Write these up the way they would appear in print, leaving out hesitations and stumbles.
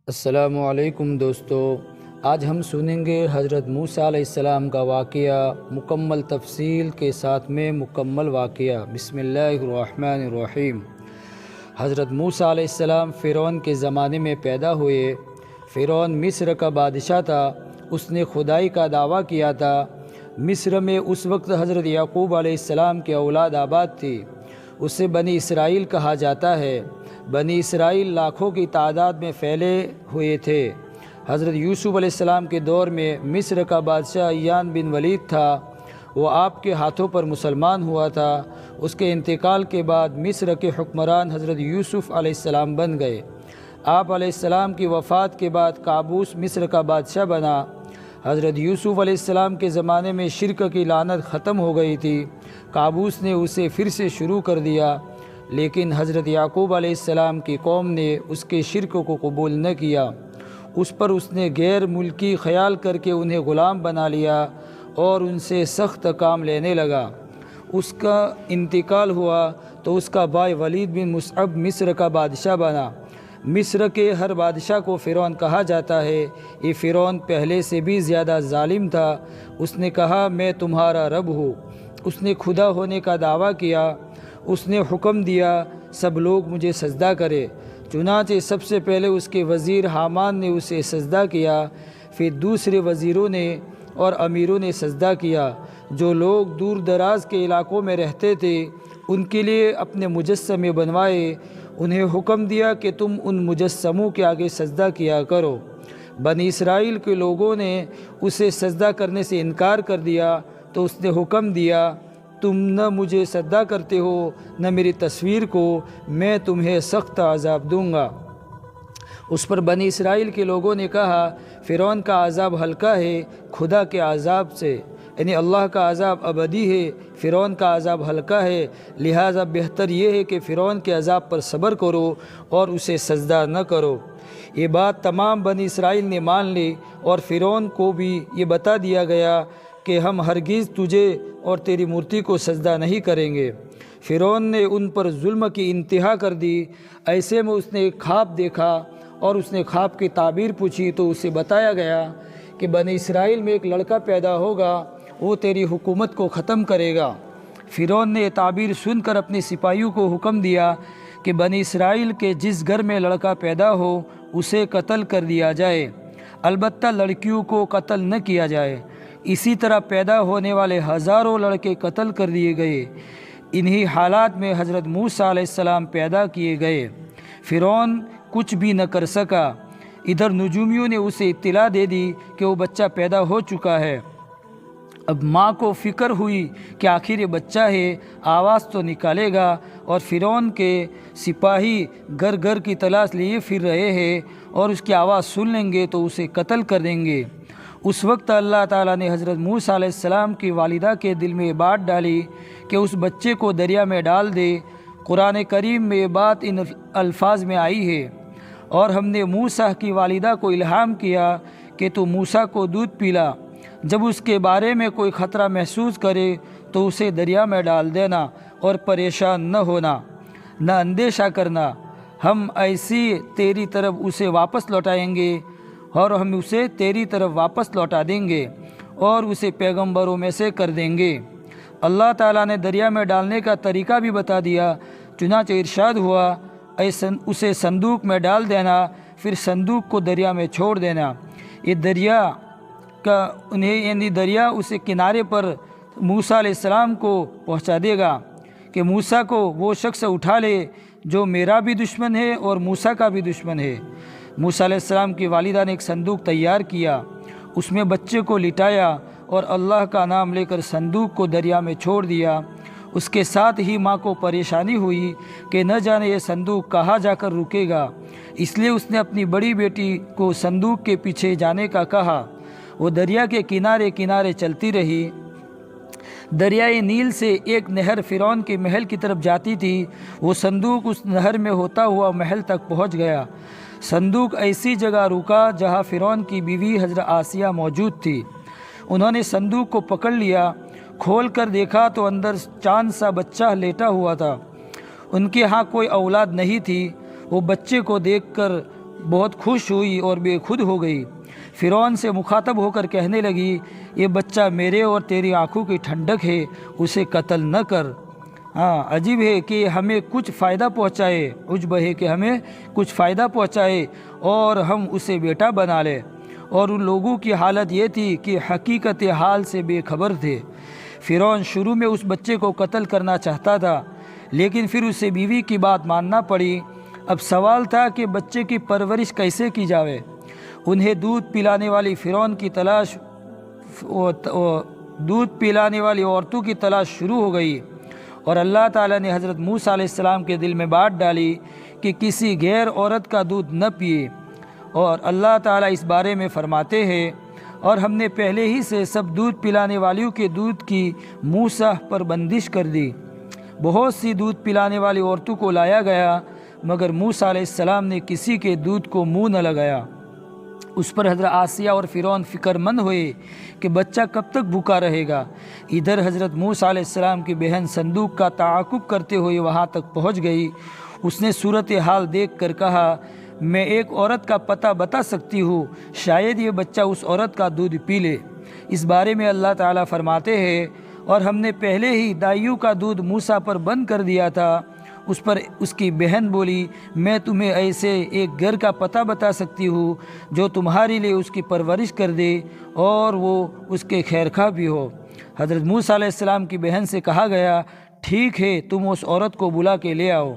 السلام علیکم دوستو، آج ہم سنیں گے حضرت موسیٰ علیہ السلام کا واقعہ مکمل تفصیل کے ساتھ میں مکمل واقعہ۔ بسم اللہ الرحمن الرحیم۔ حضرت موسیٰ علیہ السلام فرعون کے زمانے میں پیدا ہوئے۔ فرعون مصر کا بادشاہ تھا، اس نے خدائی کا دعویٰ کیا تھا۔ مصر میں اس وقت حضرت یعقوب علیہ السلام کی اولاد آباد تھی، اسے بنی اسرائیل کہا جاتا ہے۔ بنی اسرائیل لاکھوں کی تعداد میں پھیلے ہوئے تھے۔ حضرت یوسف علیہ السلام کے دور میں مصر کا بادشاہ عیان بن ولید تھا، وہ آپ کے ہاتھوں پر مسلمان ہوا تھا۔ اس کے انتقال کے بعد مصر کے حکمران حضرت یوسف علیہ السلام بن گئے۔ آپ علیہ السلام کی وفات کے بعد قابوس مصر کا بادشاہ بنا۔ حضرت یوسف علیہ السلام کے زمانے میں شرک کی لعنت ختم ہو گئی تھی، قابوس نے اسے پھر سے شروع کر دیا، لیکن حضرت یعقوب علیہ السلام کی قوم نے اس کے شرک کو قبول نہ کیا۔ اس پر اس نے غیر ملکی خیال کر کے انہیں غلام بنا لیا اور ان سے سخت کام لینے لگا۔ اس کا انتقال ہوا تو اس کا بھائی ولید بن مصعب مصر کا بادشاہ بنا۔ مصر کے ہر بادشاہ کو فرعون کہا جاتا ہے۔ یہ فرعون پہلے سے بھی زیادہ ظالم تھا۔ اس نے کہا میں تمہارا رب ہوں۔ اس نے خدا ہونے کا دعویٰ کیا۔ اس نے حکم دیا سب لوگ مجھے سجدہ کرے۔ چنانچہ سب سے پہلے اس کے وزیر حامان نے اسے سجدہ کیا، پھر دوسرے وزیروں نے اور امیروں نے سجدہ کیا۔ جو لوگ دور دراز کے علاقوں میں رہتے تھے ان کے لیے اپنے مجسمے بنوائے، انہیں حکم دیا کہ تم ان مجسموں کے آگے سجدہ کیا کرو۔ بنی اسرائیل کے لوگوں نے اسے سجدہ کرنے سے انکار کر دیا تو اس نے حکم دیا تم نہ مجھے سجدہ کرتے ہو نہ میری تصویر کو، میں تمہیں سخت عذاب دوں گا۔ اس پر بنی اسرائیل کے لوگوں نے کہا فرعون کا عذاب ہلکا ہے خدا کے عذاب سے، یعنی اللہ کا عذاب ابدی ہے، فرعون کا عذاب ہلکا ہے، لہٰذا بہتر یہ ہے کہ فرعون کے عذاب پر صبر کرو اور اسے سجدہ نہ کرو۔ یہ بات تمام بنی اسرائیل نے مان لی اور فرعون کو بھی یہ بتا دیا گیا کہ ہم ہرگز تجھے اور تیری مورتی کو سجدہ نہیں کریں گے۔ فرعون نے ان پر ظلم کی انتہا کر دی۔ ایسے میں اس نے ایک خواب دیکھا اور اس نے خواب کی تعبیر پوچھی تو اسے بتایا گیا کہ بنی اسرائیل میں ایک لڑکا پیدا ہوگا، وہ تیری حکومت کو ختم کرے گا۔ فرعون نے یہ تعبیر سن کر اپنے سپاہیوں کو حکم دیا کہ بنی اسرائیل کے جس گھر میں لڑکا پیدا ہو اسے قتل کر دیا جائے، البتہ لڑکیوں کو قتل نہ کیا جائے۔ اسی طرح پیدا ہونے والے ہزاروں لڑکے قتل کر دیے گئے۔ انہی حالات میں حضرت موسیٰ علیہ السلام پیدا کیے گئے۔ فرعون کچھ بھی نہ کر سکا۔ ادھر نجومیوں نے اسے اطلاع دے دی کہ وہ بچہ پیدا ہو چکا ہے۔ اب ماں کو فکر ہوئی کہ آخر یہ بچہ ہے، آواز تو نکالے گا، اور فرعون کے سپاہی گھر گھر کی تلاش لیے پھر رہے ہیں اور اس کی آواز سن لیں گے تو اسے قتل کر دیں گے۔ اس وقت اللہ تعالیٰ نے حضرت موسیٰ علیہ السلام کی والدہ کے دل میں یہ بات ڈالی کہ اس بچے کو دریا میں ڈال دے۔ قرآن کریم میں یہ بات ان الفاظ میں آئی ہے، اور ہم نے موسیٰ کی والدہ کو الہام کیا کہ تو موسیٰ کو دودھ پلا، جب اس کے بارے میں کوئی خطرہ محسوس کرے تو اسے دریا میں ڈال دینا اور پریشان نہ ہونا، نہ اندیشہ کرنا، ہم ایسی تیری طرف اسے واپس لوٹائیں گے اور ہم اسے تیری طرف واپس لوٹا دیں گے اور اسے پیغمبروں میں سے کر دیں گے۔ اللہ تعالیٰ نے دریا میں ڈالنے کا طریقہ بھی بتا دیا۔ چنانچہ ارشاد ہوا اسے صندوق میں ڈال دینا، پھر صندوق کو دریا میں چھوڑ دینا۔ یہ دریا یعنی دریا اسے کنارے پر موسیٰ علیہ السلام کو پہنچا دے گا کہ موسیٰ کو وہ شخص اٹھا لے جو میرا بھی دشمن ہے اور موسیٰ کا بھی دشمن ہے۔ موسیٰ علیہ السلام کی والدہ نے ایک صندوق تیار کیا، اس میں بچے کو لٹایا اور اللہ کا نام لے کر صندوق کو دریا میں چھوڑ دیا۔ اس کے ساتھ ہی ماں کو پریشانی ہوئی کہ نہ جانے یہ صندوق کہاں جا کر رکے گا، اس لیے اس نے اپنی بڑی بیٹی کو صندوق کے پیچھے جانے کا کہا۔ وہ دریا کے کنارے کنارے چلتی رہی۔ دریائے نیل سے ایک نہر فرعون کے محل کی طرف جاتی تھی۔ وہ صندوق اس نہر میں ہوتا ہوا محل تک پہنچ گیا۔ صندوق ایسی جگہ رکا جہاں فرعون کی بیوی حضرت آسیہ موجود تھی۔ انہوں نے صندوق کو پکڑ لیا، کھول کر دیکھا تو اندر چاند سا بچہ لیٹا ہوا تھا۔ ان کے ہاں کوئی اولاد نہیں تھی۔ وہ بچے کو دیکھ کر بہت خوش ہوئی اور بے خود ہو گئی۔ فرعون سے مخاطب ہو کر کہنے لگی، یہ بچہ میرے اور تیری آنکھوں کی ٹھنڈک ہے، اسے قتل نہ کر۔ عجیب ہے کہ ہمیں کچھ فائدہ پہنچائے، عجب ہے کہ ہمیں کچھ فائدہ پہنچائے اور ہم اسے بیٹا بنا لیں۔ اور ان لوگوں کی حالت یہ تھی کہ حقیقت حال سے بے خبر تھے۔ فرعون شروع میں اس بچے کو قتل کرنا چاہتا تھا، لیکن پھر اسے بیوی کی بات ماننا پڑی۔ اب سوال تھا کہ بچے کی پرورش کیسے کی جائے۔ انہیں دودھ پلانے والی فرعون کی تلاش دودھ پلانے والی عورتوں کی تلاش شروع ہو گئی، اور اللہ تعالیٰ نے حضرت موسیٰ علیہ السلام کے دل میں بات ڈالی کہ کسی غیر عورت کا دودھ نہ پیے۔ اور اللہ تعالیٰ اس بارے میں فرماتے ہیں، اور ہم نے پہلے ہی سے سب دودھ پلانے والیوں کے دودھ کی موسیٰ پر بندش کر دی۔ بہت سی دودھ پلانے والی عورتوں کو لایا گیا، مگر موسیٰ علیہ السلام نے کسی کے دودھ کو منہ نہ لگایا۔ اس پر حضرت آسیہ اور فرعون فکر مند ہوئے کہ بچہ کب تک بھوکا رہے گا۔ ادھر حضرت موسیٰ علیہ السلام کی بہن صندوق کا تعاقب کرتے ہوئے وہاں تک پہنچ گئی۔ اس نے صورتحال دیکھ کر کہا، میں ایک عورت کا پتہ بتا سکتی ہوں، شاید یہ بچہ اس عورت کا دودھ پی لے۔ اس بارے میں اللہ تعالیٰ فرماتے ہیں، اور ہم نے پہلے ہی دائیوں کا دودھ موسیٰ پر بند کر دیا تھا۔ اس پر اس کی بہن بولی، میں تمہیں ایسے ایک گھر کا پتہ بتا سکتی ہوں جو تمہارے لیے اس کی پرورش کر دے اور وہ اس کے خیرخواہ بھی ہو۔ حضرت موسیٰ علیہ السلام کی بہن سے کہا گیا، ٹھیک ہے، تم اس عورت کو بلا کے لے آؤ۔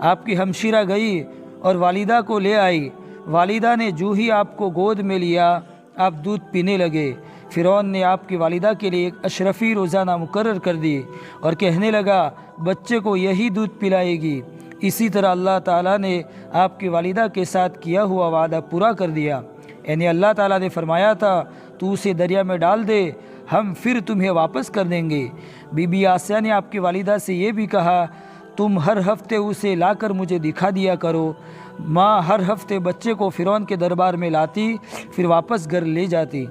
آپ کی ہمشیرہ گئی اور والدہ کو لے آئی۔ والدہ نے جو ہی آپ کو گود میں لیا، آپ دودھ پینے لگے۔ فرعون نے آپ کی والدہ کے لیے ایک اشرفی روزانہ مقرر کر دی اور کہنے لگا، بچے کو یہی دودھ پلائے گی۔ اسی طرح اللہ تعالیٰ نے آپ کی والدہ کے ساتھ کیا ہوا وعدہ پورا کر دیا، یعنی اللہ تعالیٰ نے فرمایا تھا تو اسے دریا میں ڈال دے، ہم پھر تمہیں واپس کر دیں گے۔ بی بی آسیہ نے آپ کی والدہ سے یہ بھی کہا، تم ہر ہفتے اسے لا کر مجھے دکھا دیا کرو۔ ماں ہر ہفتے بچے کو فرعون کے دربار میں لاتی، پھر واپس گھر لے جاتی۔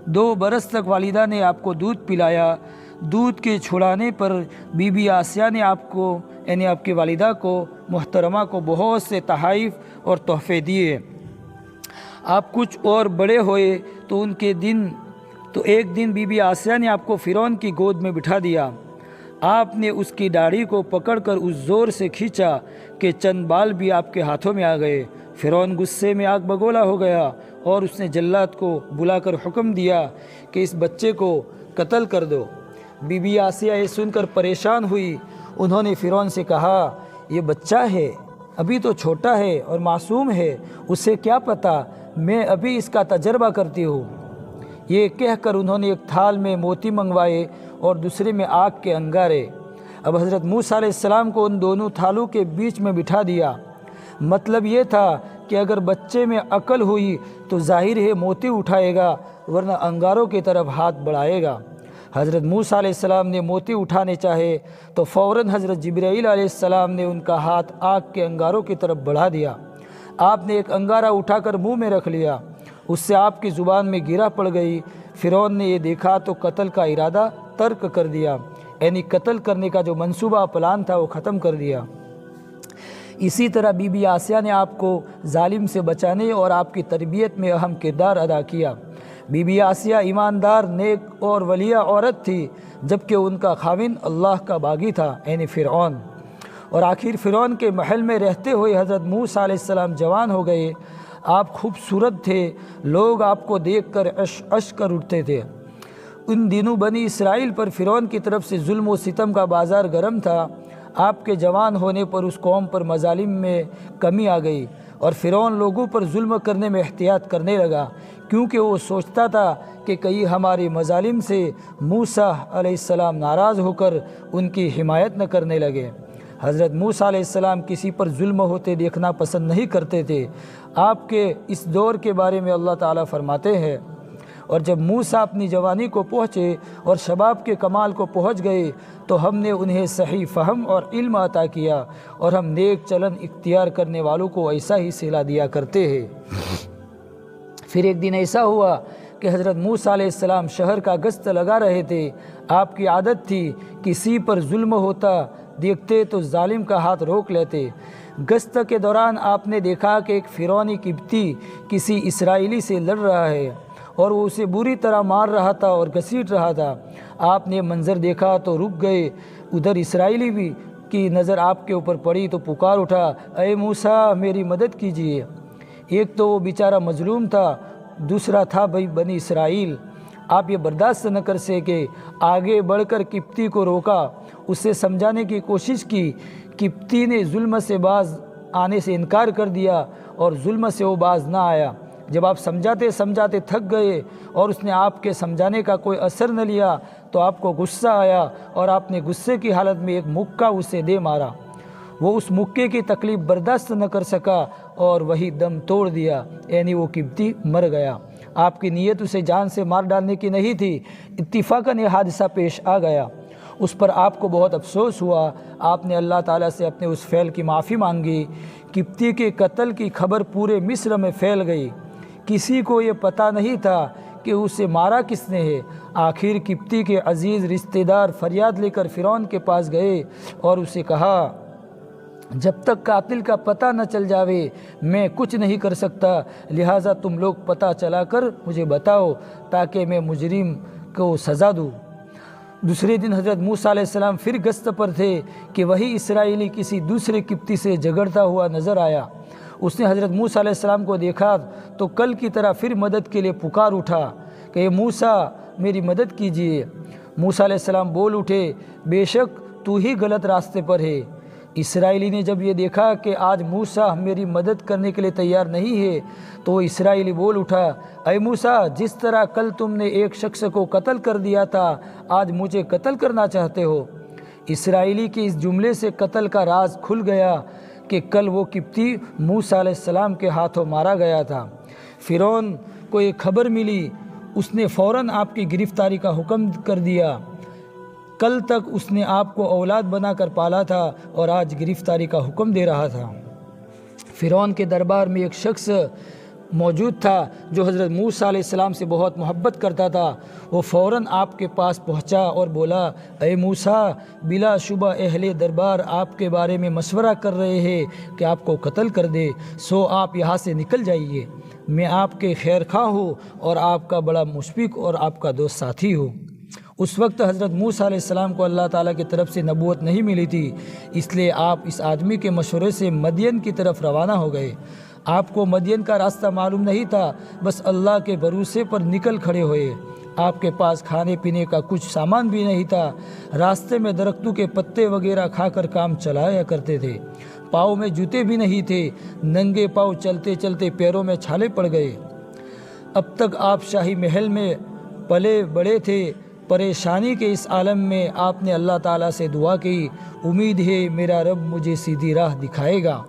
2 برس تک والدہ نے آپ کو دودھ پلایا۔ دودھ کے چھڑانے پر بی بی آسیہ نے آپ کو، یعنی آپ کی والدہ کو، محترمہ کو بہت سے تحائف اور تحفے دیے۔ آپ کچھ اور بڑے ہوئے تو ایک دن بی بی آسیہ نے آپ کو فرعون کی گود میں بٹھا دیا۔ آپ نے اس کی داڑھی کو پکڑ کر اس زور سے کھینچا کہ چند بال بھی آپ کے ہاتھوں میں آ گئے۔ فرعون غصے میں آگ بگولا ہو گیا اور اس نے جلاد کو بلا کر حکم دیا کہ اس بچے کو قتل کر دو۔ بی بی آسیہ یہ سن کر پریشان ہوئی۔ انہوں نے فرعون سے کہا، یہ بچہ ہے، ابھی تو چھوٹا ہے اور معصوم ہے، اسے کیا پتہ، میں ابھی اس کا تجربہ کرتی ہوں۔ یہ کہہ کر انہوں نے ایک تھال میں موتی منگوائے اور دوسرے میں آگ کے انگارے۔ اب حضرت موسیٰ علیہ السلام کو ان دونوں تھالوں کے بیچ میں بٹھا دیا۔ مطلب یہ تھا کہ اگر بچے میں عقل ہوئی تو ظاہر ہے موتی اٹھائے گا، ورنہ انگاروں کی طرف ہاتھ بڑھائے گا۔ حضرت موسیٰ علیہ السلام نے موتی اٹھانے چاہے تو فوراً حضرت جبرائیل علیہ السلام نے ان کا ہاتھ آگ کے انگاروں کی طرف بڑھا دیا۔ آپ نے ایک انگارہ اٹھا کر منہ میں رکھ لیا، اس سے آپ کی زبان میں گرہ پڑ گئی۔ فرعون نے یہ دیکھا تو قتل کا ارادہ ترک کر دیا، یعنی قتل کرنے کا جو منصوبہ پلان تھا وہ ختم کر دیا۔ اسی طرح بی بی آسیہ نے آپ کو ظالم سے بچانے اور آپ کی تربیت میں اہم کردار ادا کیا۔ بی بی آسیہ ایماندار، نیک اور ولیہ عورت تھی، جبکہ ان کا خاوند اللہ کا باغی تھا، یعنی فرعون۔ اور آخر فرعون کے محل میں رہتے ہوئے حضرت موسیٰ علیہ السلام جوان ہو گئے۔ آپ خوبصورت تھے، لوگ آپ کو دیکھ کر عش کر اٹھتے تھے۔ ان دنوں بنی اسرائیل پر فرعون کی طرف سے ظلم و ستم کا بازار گرم تھا۔ آپ کے جوان ہونے پر اس قوم پر مظالم میں کمی آ گئی اور فرعون لوگوں پر ظلم کرنے میں احتیاط کرنے لگا، کیونکہ وہ سوچتا تھا کہ کہیں ہمارے مظالم سے موسیٰ علیہ السلام ناراض ہو کر ان کی حمایت نہ کرنے لگے۔ حضرت موسیٰ علیہ السلام کسی پر ظلم ہوتے دیکھنا پسند نہیں کرتے تھے۔ آپ کے اس دور کے بارے میں اللہ تعالیٰ فرماتے ہیں، اور جب موسیٰ اپنی جوانی کو پہنچے اور شباب کے کمال کو پہنچ گئے تو ہم نے انہیں صحیح فہم اور علم عطا کیا، اور ہم نیک چلن اختیار کرنے والوں کو ایسا ہی صلہ دیا کرتے ہیں۔ پھر ایک دن ایسا ہوا کہ حضرت موسیٰ علیہ السلام شہر کا گشت لگا رہے تھے۔ آپ کی عادت تھی کسی پر ظلم ہوتا دیکھتے تو ظالم کا ہاتھ روک لیتے۔ گشت کے دوران آپ نے دیکھا کہ ایک فرعونی قبطی کسی اسرائیلی سے لڑ رہا ہے اور وہ اسے بری طرح مار رہا تھا اور گھسیٹ رہا تھا۔ آپ نے منظر دیکھا تو رک گئے۔ ادھر اسرائیلی بھی کی نظر آپ کے اوپر پڑی تو پکار اٹھا، اے موسیٰ میری مدد کیجیے۔ ایک تو وہ بیچارہ مظلوم تھا، دوسرا تھا بنی اسرائیل۔ آپ یہ برداشت نہ کر سکے، آگے بڑھ کر قبطی کو روکا، اسے سمجھانے کی کوشش کی۔ قبطی نے ظلم سے باز آنے سے انکار کر دیا اور ظلم سے وہ باز نہ آیا۔ جب آپ سمجھاتے سمجھاتے تھک گئے اور اس نے آپ کے سمجھانے کا کوئی اثر نہ لیا تو آپ کو غصہ آیا اور آپ نے غصے کی حالت میں ایک مکہ اسے دے مارا۔ وہ اس مکے کی تکلیف برداشت نہ کر سکا اور وہی دم توڑ دیا، یعنی وہ قبطی مر گیا۔ آپ کی نیت اسے جان سے مار ڈالنے کی نہیں تھی، اتفاقاً یہ حادثہ پیش آ گیا۔ اس پر آپ کو بہت افسوس ہوا۔ آپ نے اللہ تعالیٰ سے اپنے اس فعل کی معافی مانگی۔ قبطی کے قتل کی خبر پورے مصر میں پھیل گئی۔ کسی کو یہ پتہ نہیں تھا کہ اسے مارا کس نے ہے۔ آخر قبطی کے عزیز رشتہ دار فریاد لے کر فرعون کے پاس گئے اور اسے کہا، جب تک قاتل کا پتہ نہ چل جاوے میں کچھ نہیں کر سکتا، لہٰذا تم لوگ پتہ چلا کر مجھے بتاؤ تاکہ میں مجرم کو سزا دوں۔ دوسرے دن حضرت موسیٰ علیہ السلام پھر گشت پر تھے کہ وہی اسرائیلی کسی دوسرے قبطی سے جھگڑتا ہوا نظر آیا۔ اس نے حضرت موسیٰ علیہ السلام کو دیکھا تو کل کی طرح پھر مدد کے لیے پکار اٹھا کہ اے موسیٰ میری مدد کیجیے۔ موسیٰ علیہ السلام بول اٹھے، بے شک تو ہی غلط راستے پر ہے۔ اسرائیلی نے جب یہ دیکھا کہ آج موسیٰ میری مدد کرنے کے لیے تیار نہیں ہے تو وہ اسرائیلی بول اٹھا، اے موسیٰ جس طرح کل تم نے ایک شخص کو قتل کر دیا تھا آج مجھے قتل کرنا چاہتے ہو۔ اسرائیلی کے اس جملے سے قتل کا راز کھل گیا کہ کل وہ قبطی موسیٰ علیہ السلام کے ہاتھوں مارا گیا تھا۔ فرعون کو یہ خبر ملی، اس نے فوراً آپ کی گرفتاری کا حکم کر دیا۔ کل تک اس نے آپ کو اولاد بنا کر پالا تھا اور آج گرفتاری کا حکم دے رہا تھا۔ فرعون کے دربار میں ایک شخص موجود تھا جو حضرت موسیٰ علیہ السلام سے بہت محبت کرتا تھا۔ وہ فوراً آپ کے پاس پہنچا اور بولا، اے موسیٰ بلا شبہ اہل دربار آپ کے بارے میں مشورہ کر رہے ہیں کہ آپ کو قتل کر دے، سو آپ یہاں سے نکل جائیے۔ میں آپ کے خیر خواہ ہوں اور آپ کا بڑا مشفق اور آپ کا دوست ساتھی ہوں۔ اس وقت حضرت موسیٰ علیہ السلام کو اللہ تعالیٰ کی طرف سے نبوت نہیں ملی تھی، اس لیے آپ اس آدمی کے مشورے سے مدین کی طرف روانہ ہو گئے۔ آپ کو مدین کا راستہ معلوم نہیں تھا، بس اللہ کے بھروسے پر نکل کھڑے ہوئے۔ آپ کے پاس کھانے پینے کا کچھ سامان بھی نہیں تھا، راستے میں درختوں کے پتے وغیرہ کھا کر کام چلایا کرتے تھے۔ پاؤں میں جوتے بھی نہیں تھے، ننگے پاؤں چلتے چلتے پیروں میں چھالے پڑ گئے۔ اب تک آپ شاہی محل میں پلے بڑے تھے۔ پریشانی کے اس عالم میں آپ نے اللہ تعالیٰ سے دعا کی، امید ہے میرا رب مجھے سیدھی راہ دکھائے گا۔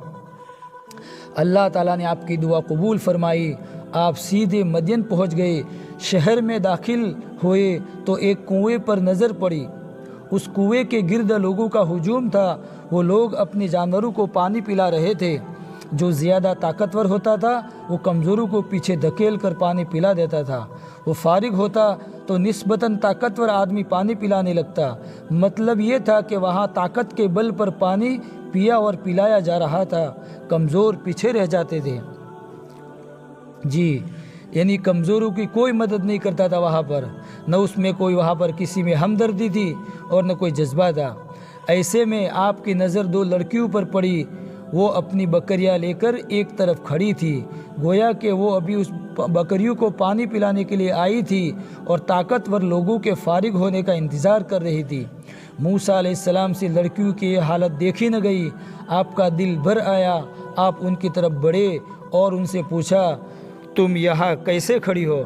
اللہ تعالیٰ نے آپ کی دعا قبول فرمائی۔ آپ سیدھے مدین پہنچ گئے۔ شہر میں داخل ہوئے تو ایک کنویں پر نظر پڑی۔ اس کنویں کے گرد لوگوں کا ہجوم تھا۔ وہ لوگ اپنے جانوروں کو پانی پلا رہے تھے۔ جو زیادہ طاقتور ہوتا تھا وہ کمزوروں کو پیچھے دھکیل کر پانی پلا دیتا تھا۔ وہ فارغ ہوتا تو نسبتاً طاقتور آدمی پانی پلانے لگتا۔ مطلب یہ تھا کہ وہاں طاقت کے بل پر پانی پیا اور پلایا جا رہا تھا، کمزور پیچھے رہ جاتے تھے۔ جی یعنی کمزوروں کی کوئی مدد نہیں کرتا تھا وہاں پر، نہ اس میں کوئی وہاں پر کسی میں ہمدردی تھی اور نہ کوئی جذبہ تھا۔ ایسے میں آپ کی نظر دو لڑکیوں پر پڑی۔ وہ اپنی بکریاں لے کر ایک طرف کھڑی تھی، گویا کہ وہ ابھی اس بکریوں کو پانی پلانے کے لیے آئی تھی اور طاقتور لوگوں کے فارغ ہونے کا انتظار کر رہی تھی۔ موسیٰ علیہ السلام سے لڑکیوں کی یہ حالت دیکھی نہ گئی۔ آپ کا دل بھر آیا۔ آپ ان کی طرف بڑھے اور ان سے پوچھا، تم یہاں کیسے کھڑی ہو؟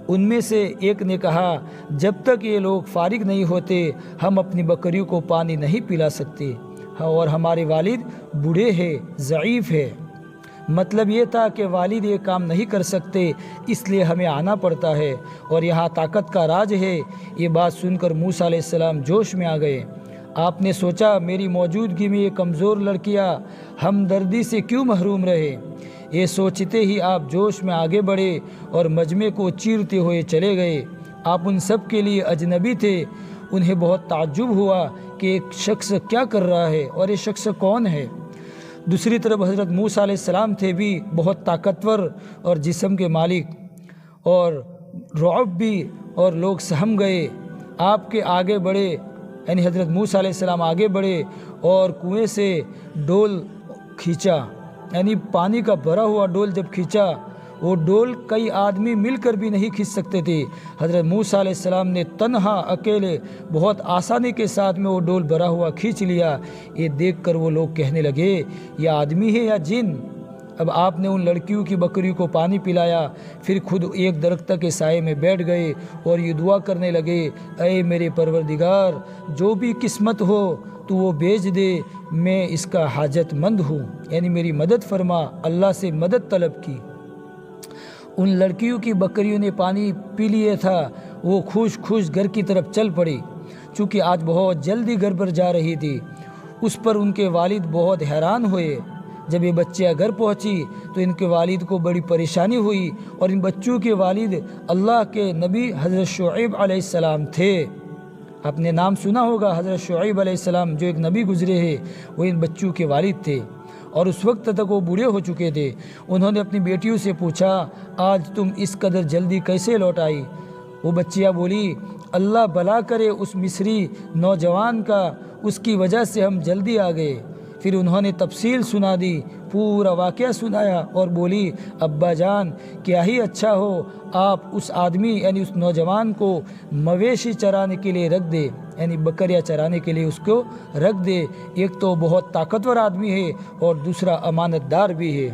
ان میں سے ایک نے کہا، جب تک یہ لوگ فارغ نہیں ہوتے ہم اپنی بکریوں کو پانی نہیں پلا سکتے، اور ہمارے والد بوڑھے ہیں، ضعیف ہے۔ مطلب یہ تھا کہ والد یہ کام نہیں کر سکتے، اس لیے ہمیں آنا پڑتا ہے اور یہاں طاقت کا راج ہے۔ یہ بات سن کر موسیٰ علیہ السلام جوش میں آ گئے۔ آپ نے سوچا، میری موجودگی میں یہ کمزور لڑکیاں ہمدردی سے کیوں محروم رہے؟ یہ سوچتے ہی آپ جوش میں آگے بڑھے اور مجمع کو چیرتے ہوئے چلے گئے۔ آپ ان سب کے لیے اجنبی تھے۔ انہیں بہت تعجب ہوا کہ ایک شخص کیا کر رہا ہے اور یہ شخص کون ہے؟ دوسری طرف حضرت موسیٰ علیہ السلام تھے بھی بہت طاقتور اور جسم کے مالک، اور رعب بھی، اور لوگ سہم گئے، آپ کے آگے بڑھے، یعنی حضرت موسیٰ علیہ السلام آگے بڑھے اور کنویں سے ڈول کھینچا، یعنی پانی کا بھرا ہوا ڈول جب کھینچا، وہ ڈول کئی آدمی مل کر بھی نہیں کھینچ سکتے تھے۔ حضرت موسیٰ علیہ السلام نے تنہا اکیلے بہت آسانی کے ساتھ میں وہ ڈول بھرا ہوا کھینچ لیا۔ یہ دیکھ کر وہ لوگ کہنے لگے یہ آدمی ہے یا جن؟ اب آپ نے ان لڑکیوں کی بکریوں کو پانی پلایا، پھر خود ایک درخت کے سائے میں بیٹھ گئے اور یہ دعا کرنے لگے، اے میرے پروردگار، جو بھی قسمت ہو تو وہ بھیج دے، میں اس کا حاجت مند ہوں، یعنی میری مدد فرما۔ اللہ سے مدد طلب کی۔ ان لڑکیوں کی بکریوں نے پانی پی لیے تھا، وہ خوش خوش گھر کی طرف چل پڑی۔ چونکہ آج بہت جلدی گھر پر جا رہی تھی، اس پر ان کے والد بہت حیران ہوئے۔ جب یہ بچیاں گھر پہنچی تو ان کے والد کو بڑی پریشانی ہوئی، اور ان بچوں کے والد اللہ کے نبی حضرت شعیب علیہ السلام تھے۔ آپ نے نام سنا ہوگا حضرت شعیب علیہ السلام، جو ایک نبی گزرے ہیں، وہ ان بچوں کے والد تھے، اور اس وقت تک وہ بوڑھے ہو چکے تھے۔ انہوں نے اپنی بیٹیوں سے پوچھا آج تم اس قدر جلدی کیسے لوٹ آئی؟ وہ بچیاں بولی اللہ بھلا کرے اس مصری نوجوان کا، اس کی وجہ سے ہم جلدی آ گئے۔ پھر انہوں نے تفصیل سنا دی، پورا واقعہ سنایا، اور بولی ابا جان کیا ہی اچھا ہو آپ اس آدمی یعنی اس نوجوان کو مویشی چرانے کے لیے رکھ دے، یعنی بکریاں چرانے کے لیے اس کو رکھ دے۔ ایک تو بہت طاقتور آدمی ہے اور دوسرا امانت دار بھی ہے،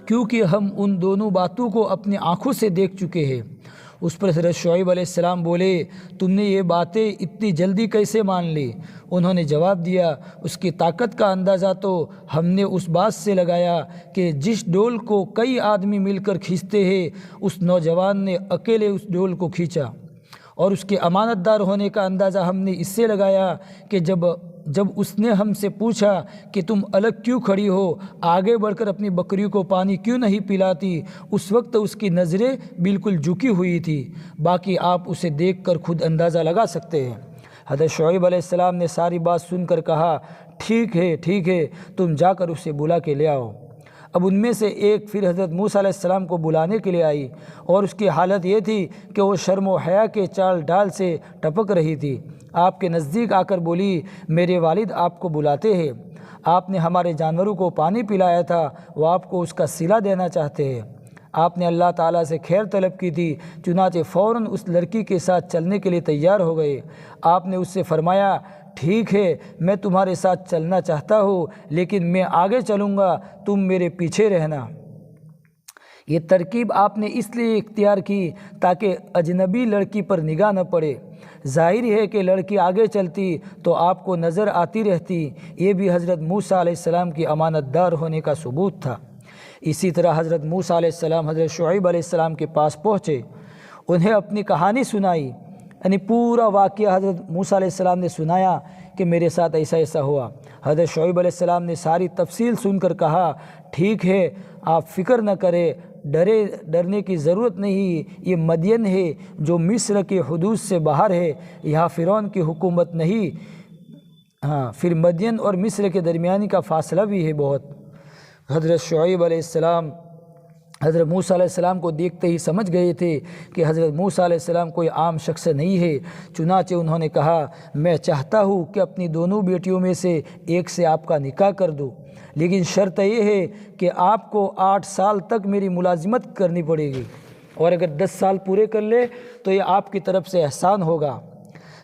کیونکہ ہم ان دونوں باتوں کو اپنی آنکھوں سے دیکھ چکے ہیں۔ اس پر حضرت شعیب علیہ السلام بولے تم نے یہ باتیں اتنی جلدی کیسے مان لی؟ انہوں نے جواب دیا اس کی طاقت کا اندازہ تو ہم نے اس بات سے لگایا کہ جس ڈول کو کئی آدمی مل کر کھینچتے ہیں، اس نوجوان نے اکیلے اس ڈول کو کھینچا، اور اس کے امانت دار ہونے کا اندازہ ہم نے اس سے لگایا کہ جب اس نے ہم سے پوچھا کہ تم الگ کیوں کھڑی ہو، آگے بڑھ کر اپنی بکریوں کو پانی کیوں نہیں پلاتی، اس وقت اس کی نظریں بالکل جھکی ہوئی تھی۔ باقی آپ اسے دیکھ کر خود اندازہ لگا سکتے ہیں۔ حضرت شعیب علیہ السلام نے ساری بات سن کر کہا ٹھیک ہے، تم جا کر اسے بلا کے لے آؤ۔ اب ان میں سے ایک پھر حضرت موسیٰ علیہ السلام کو بلانے کے لیے آئی، اور اس کی حالت یہ تھی کہ وہ شرم و حیا کے چال ڈال سے ٹپک رہی تھی۔ آپ کے نزدیک آ کر بولی میرے والد آپ کو بلاتے ہیں، آپ نے ہمارے جانوروں کو پانی پلایا تھا، وہ آپ کو اس کا صلہ دینا چاہتے ہیں۔ آپ نے اللہ تعالیٰ سے خیر طلب کی تھی، چنانچہ فوراً اس لڑکی کے ساتھ چلنے کے لیے تیار ہو گئے۔ آپ نے اس سے فرمایا ٹھیک ہے میں تمہارے ساتھ چلنا چاہتا ہوں، لیکن میں آگے چلوں گا، تم میرے پیچھے رہنا۔ یہ ترکیب آپ نے اس لیے اختیار کی تاکہ اجنبی لڑکی پر نگاہ نہ پڑے۔ ظاہر ہے کہ لڑکی آگے چلتی تو آپ کو نظر آتی رہتی، یہ بھی حضرت موسیٰ علیہ السلام کی امانت دار ہونے کا ثبوت تھا۔ اسی طرح حضرت موسیٰ علیہ السلام حضرت شعیب علیہ السلام کے پاس پہنچے، انہیں اپنی کہانی سنائی، یعنی پورا واقعہ حضرت موسیٰ علیہ السلام نے سنایا کہ میرے ساتھ ایسا ہوا۔ حضرت شعیب علیہ السلام نے ساری تفصیل سن کر کہا ٹھیک ہے آپ فکر نہ کریں، ڈرنے کی ضرورت نہیں، یہ مدین ہے جو مصر کے حدود سے باہر ہے، یہاں فرعون کی حکومت نہیں۔ پھر مدین اور مصر کے درمیانی کا فاصلہ بھی ہے بہت۔ حضرت شعیب علیہ السلام حضرت موسیٰ علیہ السلام کو دیکھتے ہی سمجھ گئے تھے کہ حضرت موسیٰ علیہ السلام کوئی عام شخص نہیں ہے، چنانچہ انہوں نے کہا میں چاہتا ہوں کہ اپنی دونوں بیٹیوں میں سے ایک سے آپ کا نکاح کر دوں، لیکن شرط یہ ہے کہ آپ کو 8 سال تک میری ملازمت کرنی پڑے گی، اور اگر 10 سال پورے کر لے تو یہ آپ کی طرف سے احسان ہوگا۔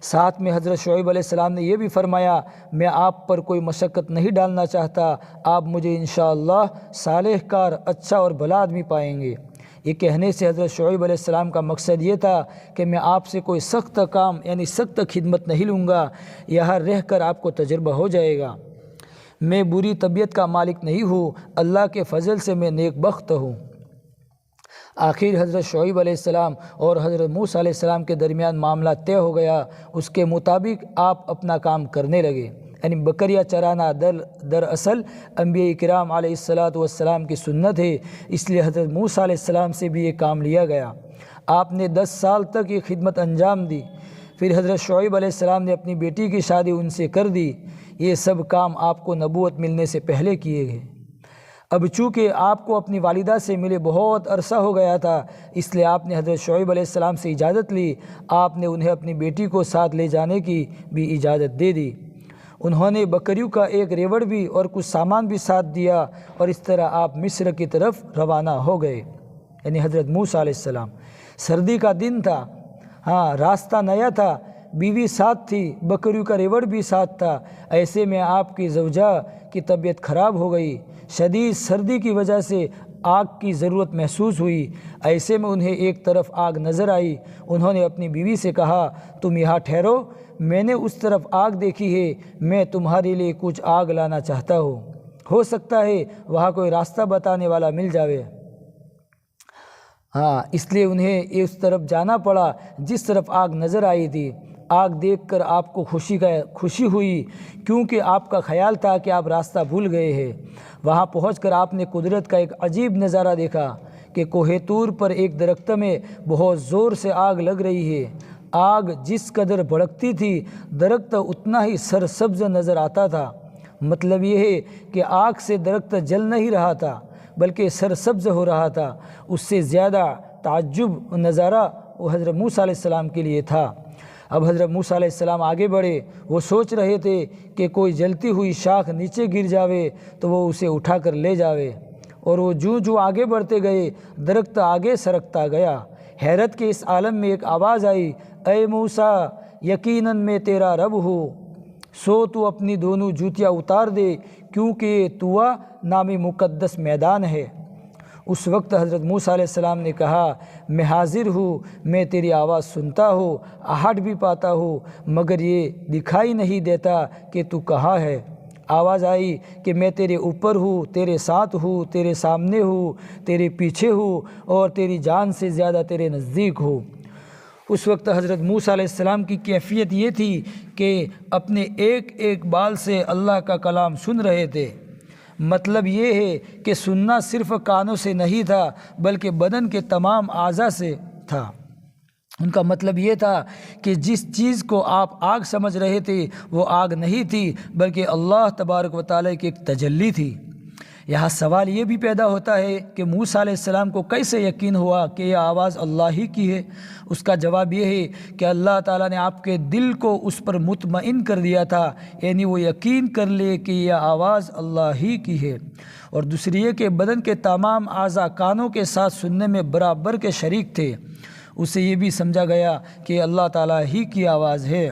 ساتھ میں حضرت شعیب علیہ السلام نے یہ بھی فرمایا میں آپ پر کوئی مشقت نہیں ڈالنا چاہتا، آپ مجھے انشاءاللہ صالح کار، اچھا اور بھلا آدمی پائیں گے۔ یہ کہنے سے حضرت شعیب علیہ السلام کا مقصد یہ تھا کہ میں آپ سے کوئی سخت کام یعنی سخت خدمت نہیں لوں گا، یہاں رہ کر آپ کو تجربہ ہو جائے گا۔ میں بری طبیعت کا مالک نہیں ہوں، اللہ کے فضل سے میں نیک بخت ہوں۔ آخر حضرت شعیب علیہ السلام اور حضرت موسیٰ علیہ السلام کے درمیان معاملہ طے ہو گیا، اس کے مطابق آپ اپنا کام کرنے لگے، یعنی بکریاں چرانا دراصل انبیاء کرام علیہ السلام کی سنت ہے، اس لیے حضرت موسیٰ علیہ السلام سے بھی یہ کام لیا گیا۔ آپ نے 10 سال تک یہ خدمت انجام دی۔ پھر حضرت شعیب علیہ السلام نے اپنی بیٹی کی شادی ان سے کر دی۔ یہ سب کام آپ کو نبوت ملنے سے پہلے کیے گئے۔ اب چونکہ آپ کو اپنی والدہ سے ملے بہت عرصہ ہو گیا تھا، اس لیے آپ نے حضرت شعیب علیہ السلام سے اجازت لی۔ آپ نے انہیں اپنی بیٹی کو ساتھ لے جانے کی بھی اجازت دے دی۔ انہوں نے بکریوں کا ایک ریوڑ بھی اور کچھ سامان بھی ساتھ دیا، اور اس طرح آپ مصر کی طرف روانہ ہو گئے، یعنی حضرت موسیٰ علیہ السلام۔ سردی کا دن تھا، راستہ نیا تھا، بیوی ساتھ تھی، بکریوں کا ریوڑ بھی ساتھ تھا۔ ایسے میں آپ کی زوجہ کی طبیعت خراب ہو گئی، شدید سردی کی وجہ سے آگ کی ضرورت محسوس ہوئی۔ ایسے میں انہیں ایک طرف آگ نظر آئی۔ انہوں نے اپنی بیوی سے کہا، تم یہاں ٹھہرو، میں نے اس طرف آگ دیکھی ہے، میں تمہارے لیے کچھ آگ لانا چاہتا ہوں، ہو سکتا ہے وہاں کوئی راستہ بتانے والا مل جاوے۔ اس لیے انہیں اس طرف جانا پڑا جس طرف آگ نظر آئی تھی۔ آگ دیکھ کر آپ کو خوشی ہوئی، کیونکہ آپ کا خیال تھا کہ آپ راستہ بھول گئے ہیں۔ وہاں پہنچ کر آپ نے قدرت کا ایک عجیب نظارہ دیکھا کہ کوہ طور پر ایک درخت میں بہت زور سے آگ لگ رہی ہے۔ آگ جس قدر بھڑکتی تھی، درخت اتنا ہی سرسبز نظر آتا تھا۔ مطلب یہ ہے کہ آگ سے درخت جل نہیں رہا تھا بلکہ سرسبز ہو رہا تھا۔ اس سے زیادہ تعجب نظارہ وہ حضرت موسیٰ علیہ السلام کے لیے تھا۔ اب حضرت موسیٰ علیہ السلام آگے بڑھے۔ وہ سوچ رہے تھے کہ کوئی جلتی ہوئی شاخ نیچے گر جاوے تو وہ اسے اٹھا کر لے جاوے، اور وہ جو آگے بڑھتے گئے درخت آگے سرکتا گیا۔ حیرت کے اس عالم میں ایک آواز آئی، اے موسیٰ، یقیناً میں تیرا رب ہوں، سو تو اپنی دونوں جوتیاں اتار دے، کیونکہ یہ طویٰ نامی مقدس میدان ہے۔ اس وقت حضرت موسیٰ علیہ السلام نے کہا، میں حاضر ہوں، میں تیری آواز سنتا ہوں، آہٹ بھی پاتا ہوں، مگر یہ دکھائی نہیں دیتا کہ تو کہاں ہے۔ آواز آئی کہ میں تیرے اوپر ہوں، تیرے ساتھ ہوں، تیرے سامنے ہوں، تیرے پیچھے ہوں، اور تیری جان سے زیادہ تیرے نزدیک ہوں۔ اس وقت حضرت موسیٰ علیہ السلام کی کیفیت یہ تھی کہ اپنے ایک ایک بال سے اللہ کا کلام سن رہے تھے۔ مطلب یہ ہے کہ سننا صرف کانوں سے نہیں تھا بلکہ بدن کے تمام اعضاء سے تھا۔ ان کا مطلب یہ تھا کہ جس چیز کو آپ آگ سمجھ رہے تھے وہ آگ نہیں تھی بلکہ اللہ تبارک و تعالیٰ کی ایک تجلی تھی۔ یہاں سوال یہ بھی پیدا ہوتا ہے کہ موسیٰ علیہ السلام کو کیسے یقین ہوا کہ یہ آواز اللہ ہی کی ہے؟ اس کا جواب یہ ہے کہ اللہ تعالیٰ نے آپ کے دل کو اس پر مطمئن کر دیا تھا، یعنی وہ یقین کر لے کہ یہ آواز اللہ ہی کی ہے۔ اور دوسری یہ کہ بدن کے تمام اعضاء کانوں کے ساتھ سننے میں برابر کے شریک تھے۔ اسے یہ بھی سمجھا گیا کہ اللہ تعالیٰ ہی کی آواز ہے۔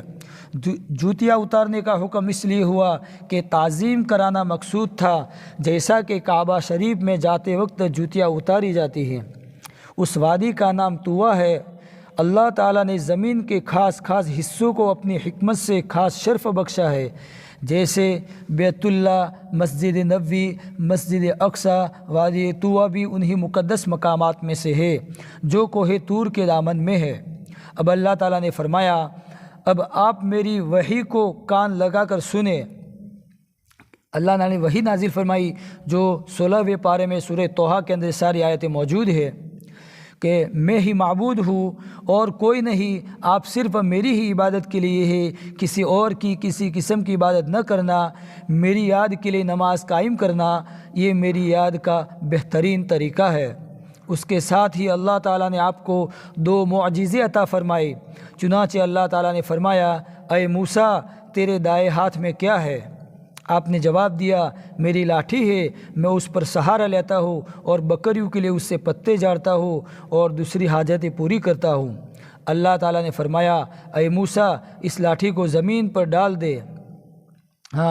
جوتیاں اتارنے کا حکم اس لیے ہوا کہ تعظیم کرانا مقصود تھا، جیسا کہ کعبہ شریف میں جاتے وقت جوتیاں اتاری جاتی ہیں۔ اس وادی کا نام طویٰ ہے۔ اللہ تعالیٰ نے زمین کے خاص حصوں کو اپنی حکمت سے خاص شرف بخشا ہے، جیسے بیت اللہ، مسجد نبوی، مسجد اقصیٰ۔ وادی طویٰ بھی انہی مقدس مقامات میں سے ہے جو کوہ طور کے دامن میں ہے۔ اب اللہ تعالیٰ نے فرمایا، اب آپ میری وحی کو کان لگا کر سنیں۔ اللہ نے وحی نازل فرمائی جو 16ویں پارے میں سورہ طٰہٰ کے اندر ساری آیتیں موجود ہے کہ میں ہی معبود ہوں اور کوئی نہیں، آپ صرف میری ہی عبادت کے لیے ہے، کسی اور کی کسی قسم کی عبادت نہ کرنا، میری یاد کے لیے نماز قائم کرنا، یہ میری یاد کا بہترین طریقہ ہے۔ اس کے ساتھ ہی اللہ تعالیٰ نے آپ کو 2 معجزے عطا فرمائے۔ چنانچہ اللہ تعالیٰ نے فرمایا، اے موسیٰ، تیرے دائیں ہاتھ میں کیا ہے؟ آپ نے جواب دیا، میری لاٹھی ہے، میں اس پر سہارا لیتا ہوں اور بکریوں کے لیے اس سے پتے جاڑتا ہوں اور دوسری حاجتیں پوری کرتا ہوں۔ اللہ تعالیٰ نے فرمایا، اے موسیٰ، اس لاٹھی کو زمین پر ڈال دے۔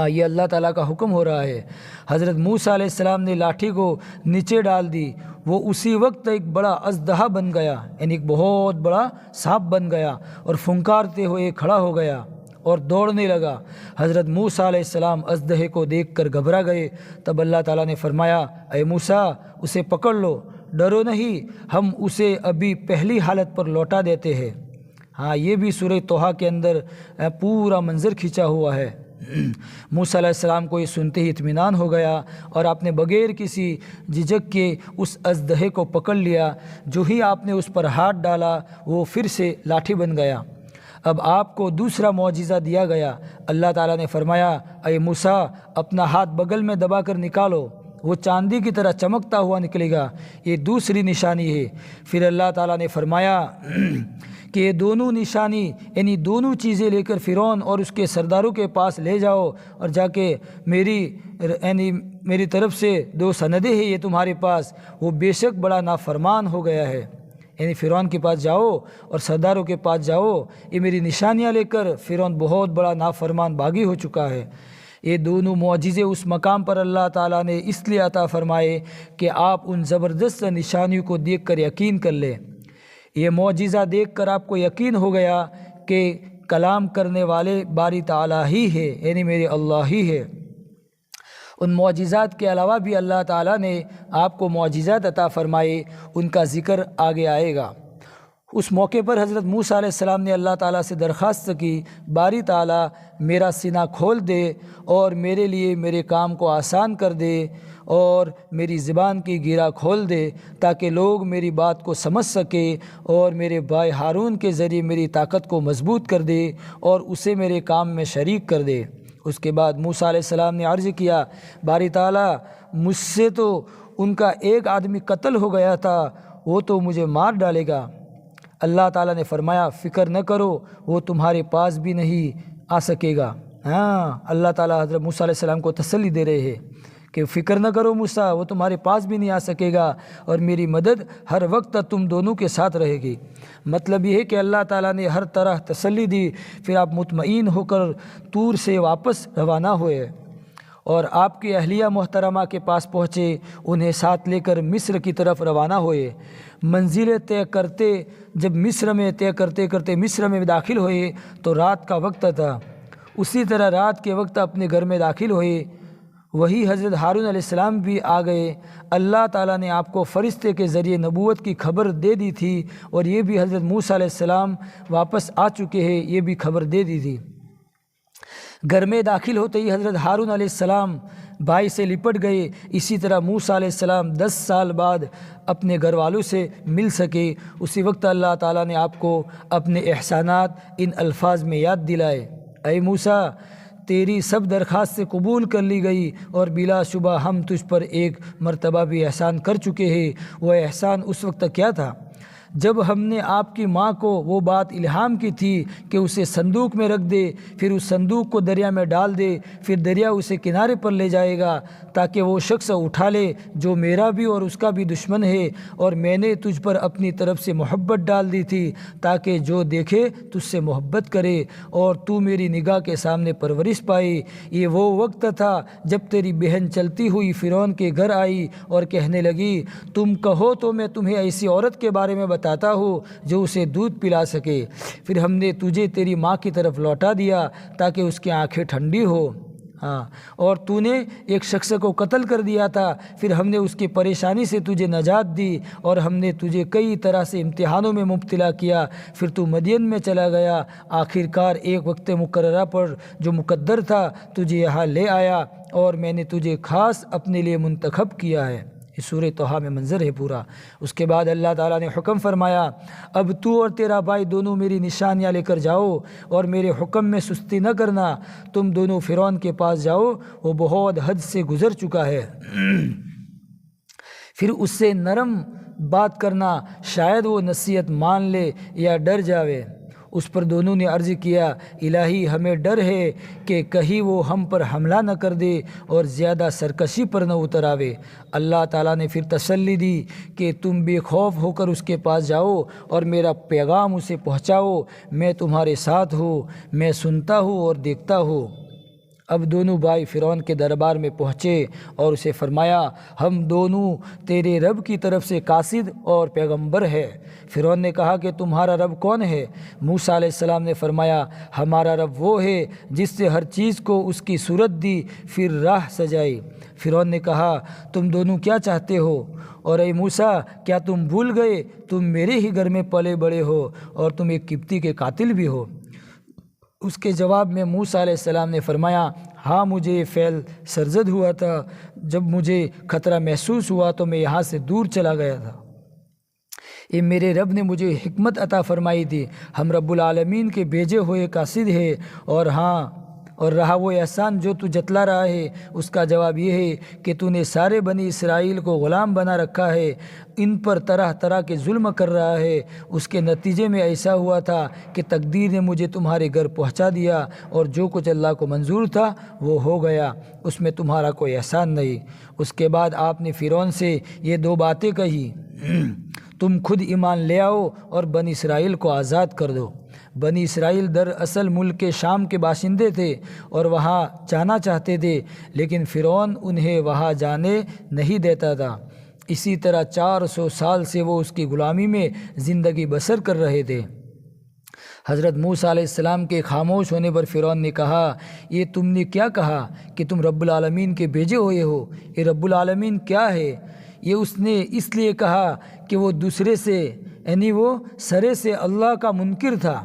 یہ اللہ تعالیٰ کا حکم ہو رہا ہے۔ حضرت موسیٰ علیہ السلام نے لاٹھی کو نیچے ڈال دی۔ وہ اسی وقت ایک بڑا اژدہا بن گیا، یعنی ایک بہت بڑا سانپ بن گیا، اور پھنکارتے ہوئے کھڑا ہو گیا اور دوڑنے لگا۔ حضرت موسیٰ علیہ السلام اژدہے کو دیکھ کر گھبرا گئے۔ تب اللہ تعالیٰ نے فرمایا، اے موسیٰ، اسے پکڑ لو، ڈرو نہیں، ہم اسے ابھی پہلی حالت پر لوٹا دیتے ہیں۔ یہ بھی سورہ طٰہٰ کے اندر پورا منظر کھینچا ہوا ہے۔ موسیٰ علیہ السلام کو یہ سنتے ہی اطمینان ہو گیا اور آپ نے بغیر کسی جھجک کے اس اژدہے کو پکڑ لیا۔ جو ہی آپ نے اس پر ہاتھ ڈالا وہ پھر سے لاٹھی بن گیا۔ اب آپ کو دوسرا معجزہ دیا گیا۔ اللہ تعالیٰ نے فرمایا اے موسیٰ اپنا ہاتھ بغل میں دبا کر نکالو، وہ چاندی کی طرح چمکتا ہوا نکلے گا، یہ دوسری نشانی ہے۔ پھر اللہ تعالیٰ نے فرمایا کہ یہ دونوں نشانی یعنی دونوں چیزیں لے کر فرعون اور اس کے سرداروں کے پاس لے جاؤ، اور جا کے میری طرف سے 2 سندیں ہیں یہ تمہارے پاس، وہ بے شک بڑا نافرمان ہو گیا ہے۔ یعنی فرعون کے پاس جاؤ اور سرداروں کے پاس جاؤ، یہ میری نشانیاں لے کر فرعون بہت بڑا نافرمان باغی ہو چکا ہے۔ یہ دونوں معجزے اس مقام پر اللہ تعالیٰ نے اس لیے عطا فرمائے کہ آپ ان زبردست نشانیوں کو دیکھ کر یقین کر لیں۔ یہ معجزہ دیکھ کر آپ کو یقین ہو گیا کہ کلام کرنے والے باری تعالیٰ ہی ہے، یعنی میرے اللہ ہی ہے۔ ان معجزات کے علاوہ بھی اللہ تعالیٰ نے آپ کو معجزات عطا فرمائے، ان کا ذکر آگے آئے گا۔ اس موقع پر حضرت موسیٰ علیہ السلام نے اللہ تعالیٰ سے درخواست کی، باری تعالیٰ میرا سینہ کھول دے اور میرے لیے میرے کام کو آسان کر دے اور میری زبان کی گرہ کھول دے تاکہ لوگ میری بات کو سمجھ سکے، اور میرے بھائی ہارون کے ذریعے میری طاقت کو مضبوط کر دے اور اسے میرے کام میں شریک کر دے۔ اس کے بعد موسیٰ علیہ السلام نے عرض کیا باری تعالیٰ مجھ سے تو ان کا ایک آدمی قتل ہو گیا تھا، وہ تو مجھے مار ڈالے گا۔ اللہ تعالیٰ نے فرمایا فکر نہ کرو، وہ تمہارے پاس بھی نہیں آ سکے گا۔ اللہ تعالیٰ حضرت موسیٰ علیہ السلام کو تسلی دے رہے ہیں کہ فکر نہ کرو موسیٰ، وہ تمہارے پاس بھی نہیں آ سکے گا، اور میری مدد ہر وقت تم دونوں کے ساتھ رہے گی۔ مطلب یہ ہے کہ اللہ تعالیٰ نے ہر طرح تسلی دی۔ پھر آپ مطمئن ہو کر طور سے واپس روانہ ہوئے اور آپ کی اہلیہ محترمہ کے پاس پہنچے، انہیں ساتھ لے کر مصر کی طرف روانہ ہوئے۔ منزلیں طے کرتے جب مصر میں داخل ہوئے تو رات کا وقت تھا، اسی طرح رات کے وقت اپنے گھر میں داخل ہوئے۔ وہی حضرت ہارون علیہ السلام بھی آ گئے۔ اللہ تعالیٰ نے آپ کو فرشتے کے ذریعے نبوت کی خبر دے دی تھی، اور یہ بھی حضرت موسیٰ علیہ السلام واپس آ چکے ہیں، یہ بھی خبر دے دی تھی۔ گھر میں داخل ہوتے ہی حضرت ہارون علیہ السلام بھائی سے لپٹ گئے۔ اسی طرح موسیٰ علیہ السلام 10 سال بعد اپنے گھر والوں سے مل سکے۔ اسی وقت اللہ تعالیٰ نے آپ کو اپنے احسانات ان الفاظ میں یاد دلائے، اے موسیٰ تیری سب درخواست سے قبول کر لی گئی، اور بلا شبہ ہم تجھ پر ایک مرتبہ بھی احسان کر چکے ہیں۔ وہ احسان اس وقت کیا تھا جب ہم نے آپ کی ماں کو وہ بات الہام کی تھی کہ اسے صندوق میں رکھ دے، پھر اس صندوق کو دریا میں ڈال دے، پھر دریا اسے کنارے پر لے جائے گا تاکہ وہ شخص اٹھا لے جو میرا بھی اور اس کا بھی دشمن ہے، اور میں نے تجھ پر اپنی طرف سے محبت ڈال دی تھی تاکہ جو دیکھے تجھ سے محبت کرے اور تو میری نگاہ کے سامنے پرورش پائے۔ یہ وہ وقت تھا جب تیری بہن چلتی ہوئی فرعون کے گھر آئی اور کہنے لگی تم کہو تو میں تمہیں ایسی عورت کے بارے میں بتاتا ہوں جو اسے دودھ پلا سکے۔ پھر ہم نے تجھے تیری ماں کی طرف لوٹا دیا تاکہ اس کی آنکھیں ٹھنڈی ہو، اور تو نے ایک شخص کو قتل کر دیا تھا، پھر ہم نے اس کی پریشانی سے تجھے نجات دی، اور ہم نے تجھے کئی طرح سے امتحانوں میں مبتلا کیا، پھر تو مدین میں چلا گیا، آخر کار ایک وقت مقررہ پر جو مقدر تھا تجھے یہاں لے آیا، اور میں نے تجھے خاص اپنے لیے منتخب کیا ہے۔ یہ سورہ طٰہٰ میں منظر ہے پورا۔ اس کے بعد اللہ تعالیٰ نے حکم فرمایا اب تو اور تیرا بھائی دونوں میری نشانیاں لے کر جاؤ اور میرے حکم میں سستی نہ کرنا، تم دونوں فرعون کے پاس جاؤ، وہ بہت حد سے گزر چکا ہے۔ پھر اس سے نرم بات کرنا، شاید وہ نصیحت مان لے یا ڈر جاوے۔ اس پر دونوں نے عرض کیا الہی ہمیں ڈر ہے کہ کہیں وہ ہم پر حملہ نہ کر دے اور زیادہ سرکشی پر نہ اتر آوے۔ اللہ تعالیٰ نے پھر تسلی دی کہ تم بے خوف ہو کر اس کے پاس جاؤ اور میرا پیغام اسے پہنچاؤ، میں تمہارے ساتھ ہوں، میں سنتا ہوں اور دیکھتا ہوں۔ اب دونوں بھائی فرعون کے دربار میں پہنچے اور اسے فرمایا ہم دونوں تیرے رب کی طرف سے قاصد اور پیغمبر ہے۔ فرعون نے کہا کہ تمہارا رب کون ہے؟ موسیٰ علیہ السلام نے فرمایا ہمارا رب وہ ہے جس سے ہر چیز کو اس کی صورت دی پھر راہ سجائی۔ فرعون نے کہا تم دونوں کیا چاہتے ہو؟ اور اے موسیٰ کیا تم بھول گئے تم میرے ہی گھر میں پلے بڑے ہو اور تم ایک قبطی کے قاتل بھی ہو؟ اس کے جواب میں موسیٰ علیہ السلام نے فرمایا ہاں مجھے یہ فعل سرزد ہوا تھا، جب مجھے خطرہ محسوس ہوا تو میں یہاں سے دور چلا گیا تھا۔ یہ میرے رب نے مجھے حکمت عطا فرمائی تھی، ہم رب العالمین کے بھیجے ہوئے قاصد ہے، اور رہا وہ احسان جو تو جتلا رہا ہے، اس کا جواب یہ ہے کہ تو نے سارے بنی اسرائیل کو غلام بنا رکھا ہے، ان پر طرح طرح کے ظلم کر رہا ہے۔ اس کے نتیجے میں ایسا ہوا تھا کہ تقدیر نے مجھے تمہارے گھر پہنچا دیا، اور جو کچھ اللہ کو منظور تھا وہ ہو گیا، اس میں تمہارا کوئی احسان نہیں۔ اس کے بعد آپ نے فرعون سے یہ دو باتیں کہی، تم خود ایمان لے آؤ اور بنی اسرائیل کو آزاد کر دو۔ بنی اسرائیل دراصل ملک کے شام کے باشندے تھے اور وہاں جانا چاہتے تھے، لیکن فرعون انہیں وہاں جانے نہیں دیتا تھا۔ اسی طرح 400 سال سے وہ اس کی غلامی میں زندگی بسر کر رہے تھے۔ حضرت موسیٰ علیہ السلام کے خاموش ہونے پر فرعون نے کہا، یہ تم نے کیا کہا کہ تم رب العالمین کے بھیجے ہوئے ہو؟ یہ رب العالمین کیا ہے؟ یہ اس نے اس لیے کہا کہ وہ دوسرے سے یعنی وہ سرے سے اللہ کا منکر تھا،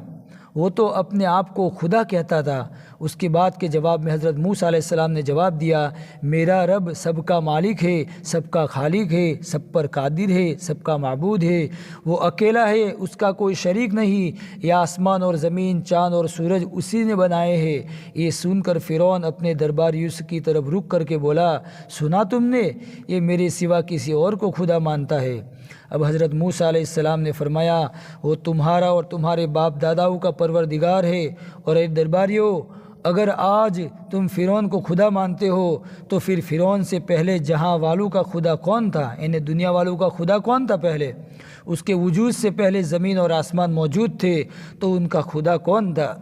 وہ تو اپنے آپ کو خدا کہتا تھا۔ اس کے بعد کے جواب میں حضرت موسیٰ علیہ السلام نے جواب دیا، میرا رب سب کا مالک ہے، سب کا خالق ہے، سب پر قادر ہے، سب کا معبود ہے، وہ اکیلا ہے، اس کا کوئی شریک نہیں، یہ آسمان اور زمین، چاند اور سورج اسی نے بنائے ہیں۔ یہ سن کر فرعون اپنے درباریوں کی طرف رک کر کے بولا، سنا تم نے؟ یہ میرے سوا کسی اور کو خدا مانتا ہے۔ اب حضرت موسیٰ علیہ السلام نے فرمایا، وہ تمہارا اور تمہارے باپ داداؤں کا پروردگار ہے، اور اے درباریوں، اگر آج تم فرعون کو خدا مانتے ہو تو پھر فرعون سے پہلے جہاں والوں کا خدا کون تھا؟ یعنی دنیا والوں کا خدا کون تھا پہلے؟ اس کے وجود سے پہلے زمین اور آسمان موجود تھے، تو ان کا خدا کون تھا؟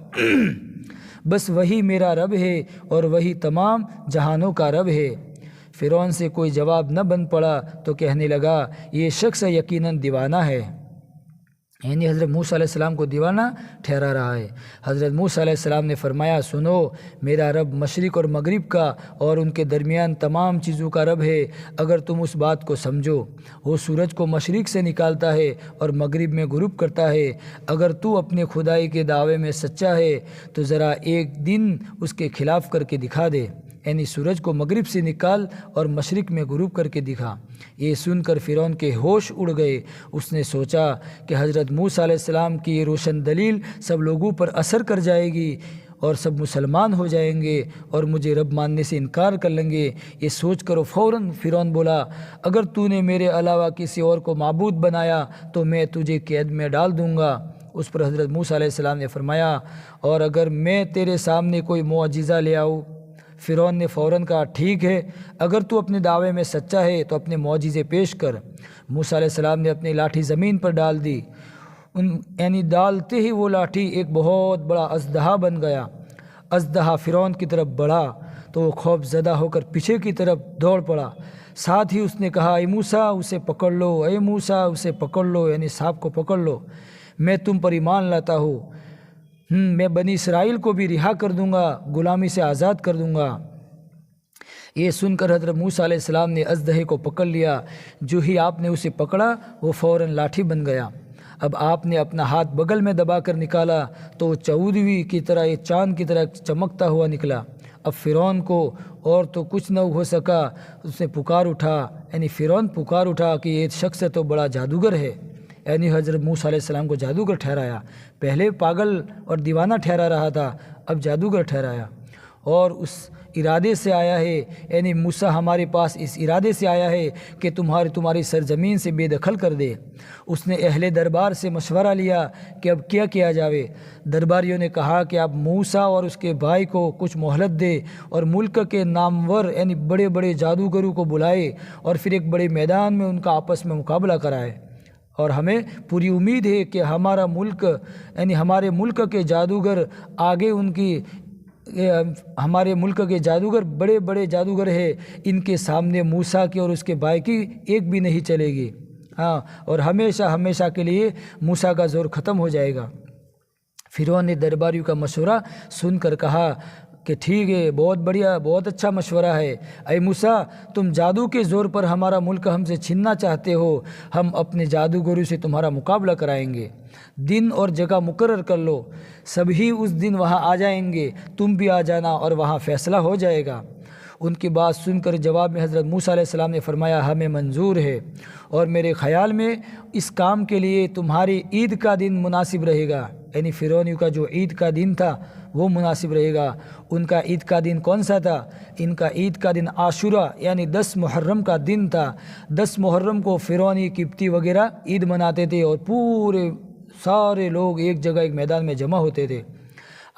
بس وہی میرا رب ہے، اور وہی تمام جہانوں کا رب ہے۔ فرعون سے کوئی جواب نہ بن پڑا تو کہنے لگا، یہ شخص یقیناً دیوانہ ہے، یعنی حضرت موسیٰ علیہ السلام کو دیوانہ ٹھہرا رہا ہے۔ حضرت موسیٰ علیہ السلام نے فرمایا، سنو، میرا رب مشرق اور مغرب کا اور ان کے درمیان تمام چیزوں کا رب ہے۔ اگر تم اس بات کو سمجھو، وہ سورج کو مشرق سے نکالتا ہے اور مغرب میں غروب کرتا ہے۔ اگر تو اپنے خدائی کے دعوے میں سچا ہے تو ذرا ایک دن اس کے خلاف کر کے دکھا دے، یعنی سورج کو مغرب سے نکال اور مشرق میں غروب کر کے دکھا۔ یہ سن کر فرعون کے ہوش اڑ گئے۔ اس نے سوچا کہ حضرت موسیٰ علیہ السلام کی یہ روشن دلیل سب لوگوں پر اثر کر جائے گی اور سب مسلمان ہو جائیں گے اور مجھے رب ماننے سے انکار کر لیں گے۔ یہ سوچ کر فوراً فرعون بولا، اگر تو نے میرے علاوہ کسی اور کو معبود بنایا تو میں تجھے قید میں ڈال دوں گا۔ اس پر حضرت موسیٰ علیہ السلام نے فرمایا، اور اگر میں تیرے سامنے کوئی معجزہ لے آؤں؟ فرعون نے فوراً کہا، ٹھیک ہے، اگر تو اپنے دعوے میں سچا ہے تو اپنے معجزے پیش کر۔ موسیٰ علیہ السلام نے اپنی لاٹھی زمین پر ڈال دی، یعنی ڈالتے ہی وہ لاٹھی ایک بہت بڑا اژدہا بن گیا۔ اژدہا فرعون کی طرف بڑھا تو وہ خوف زدہ ہو کر پیچھے کی طرف دوڑ پڑا۔ ساتھ ہی اس نے کہا، اے موسیٰ اسے پکڑ لو، اے موسیٰ اسے پکڑ لو، یعنی سانپ کو پکڑ لو، میں تم پر ایمان لاتا ہوں، میں بنی اسرائیل کو بھی رہا کر دوں گا، غلامی سے آزاد کر دوں گا۔ یہ سن کر حضرت موسیٰ علیہ السلام نے اژدہے کو پکڑ لیا۔ جو ہی آپ نے اسے پکڑا وہ فوراً لاٹھی بن گیا۔ اب آپ نے اپنا ہاتھ بغل میں دبا کر نکالا تو وہ چودھویں کی طرح، ایک چاند کی طرح چمکتا ہوا نکلا۔ اب فرعون کو اور تو کچھ نہ ہو سکا، اس نے پکار اٹھا، یعنی فرعون پکار اٹھا کہ یہ شخص تو بڑا جادوگر ہے، یعنی حضرت موسیٰ علیہ السلام کو جادوگر ٹھہرایا۔ پہلے پاگل اور دیوانہ ٹھہرا رہا تھا، اب جادوگر ٹھہرایا، اور اس ارادے سے آیا ہے، یعنی موسیٰ ہمارے پاس اس ارادے سے آیا ہے کہ تمہاری سرزمین سے بے دخل کر دے۔ اس نے اہل دربار سے مشورہ لیا کہ اب کیا کیا جاوے۔ درباریوں نے کہا کہ اب موسیٰ اور اس کے بھائی کو کچھ مہلت دے اور ملک کے نامور یعنی بڑے بڑے جادوگروں کو بلائے اور پھر ایک بڑے میدان میں ان کا آپس میں مقابلہ کرائے، اور ہمیں پوری امید ہے کہ ہمارا ملک یعنی ہمارے ملک کے جادوگر آگے ہمارے ملک کے جادوگر بڑے بڑے جادوگر ہیں، ان کے سامنے موسیٰ کی اور اس کے بھائی کی ایک بھی نہیں چلے گی، اور ہمیشہ ہمیشہ کے لیے موسیٰ کا زور ختم ہو جائے گا۔ فرعون نے درباریوں کا مشورہ سن کر کہا کہ ٹھیک ہے، بہت بڑھیا، بہت اچھا مشورہ ہے۔ اے موسیٰ، تم جادو کے زور پر ہمارا ملک ہم سے چھیننا چاہتے ہو، ہم اپنے جادوگروں سے تمہارا مقابلہ کرائیں گے۔ دن اور جگہ مقرر کر لو، سبھی اس دن وہاں آ جائیں گے، تم بھی آ جانا اور وہاں فیصلہ ہو جائے گا۔ ان کی بات سن کر جواب میں حضرت موسیٰ علیہ السلام نے فرمایا ہمیں منظور ہے، اور میرے خیال میں اس کام کے لیے تمہاری عید کا دن مناسب رہے گا، یعنی فرعونیوں کا جو عید کا دن تھا وہ مناسب رہے گا۔ ان کا عید کا دن کون سا تھا؟ ان کا عید کا دن عاشورہ یعنی 10 محرم کا دن تھا۔ 10 محرم کو فرعونی قبطی وغیرہ عید مناتے تھے اور پورے سارے لوگ ایک جگہ ایک میدان میں جمع ہوتے تھے۔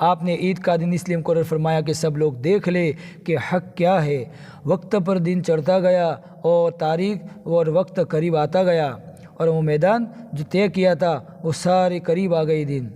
آپ نے عید کا دن اس لیے مقرر فرمایا کہ سب لوگ دیکھ لے کہ حق کیا ہے۔ وقت پر دن چڑھتا گیا اور تاریخ اور وقت قریب آتا گیا، اور وہ میدان جو طے کیا تھا وہ سارے قریب آ گئے دن۔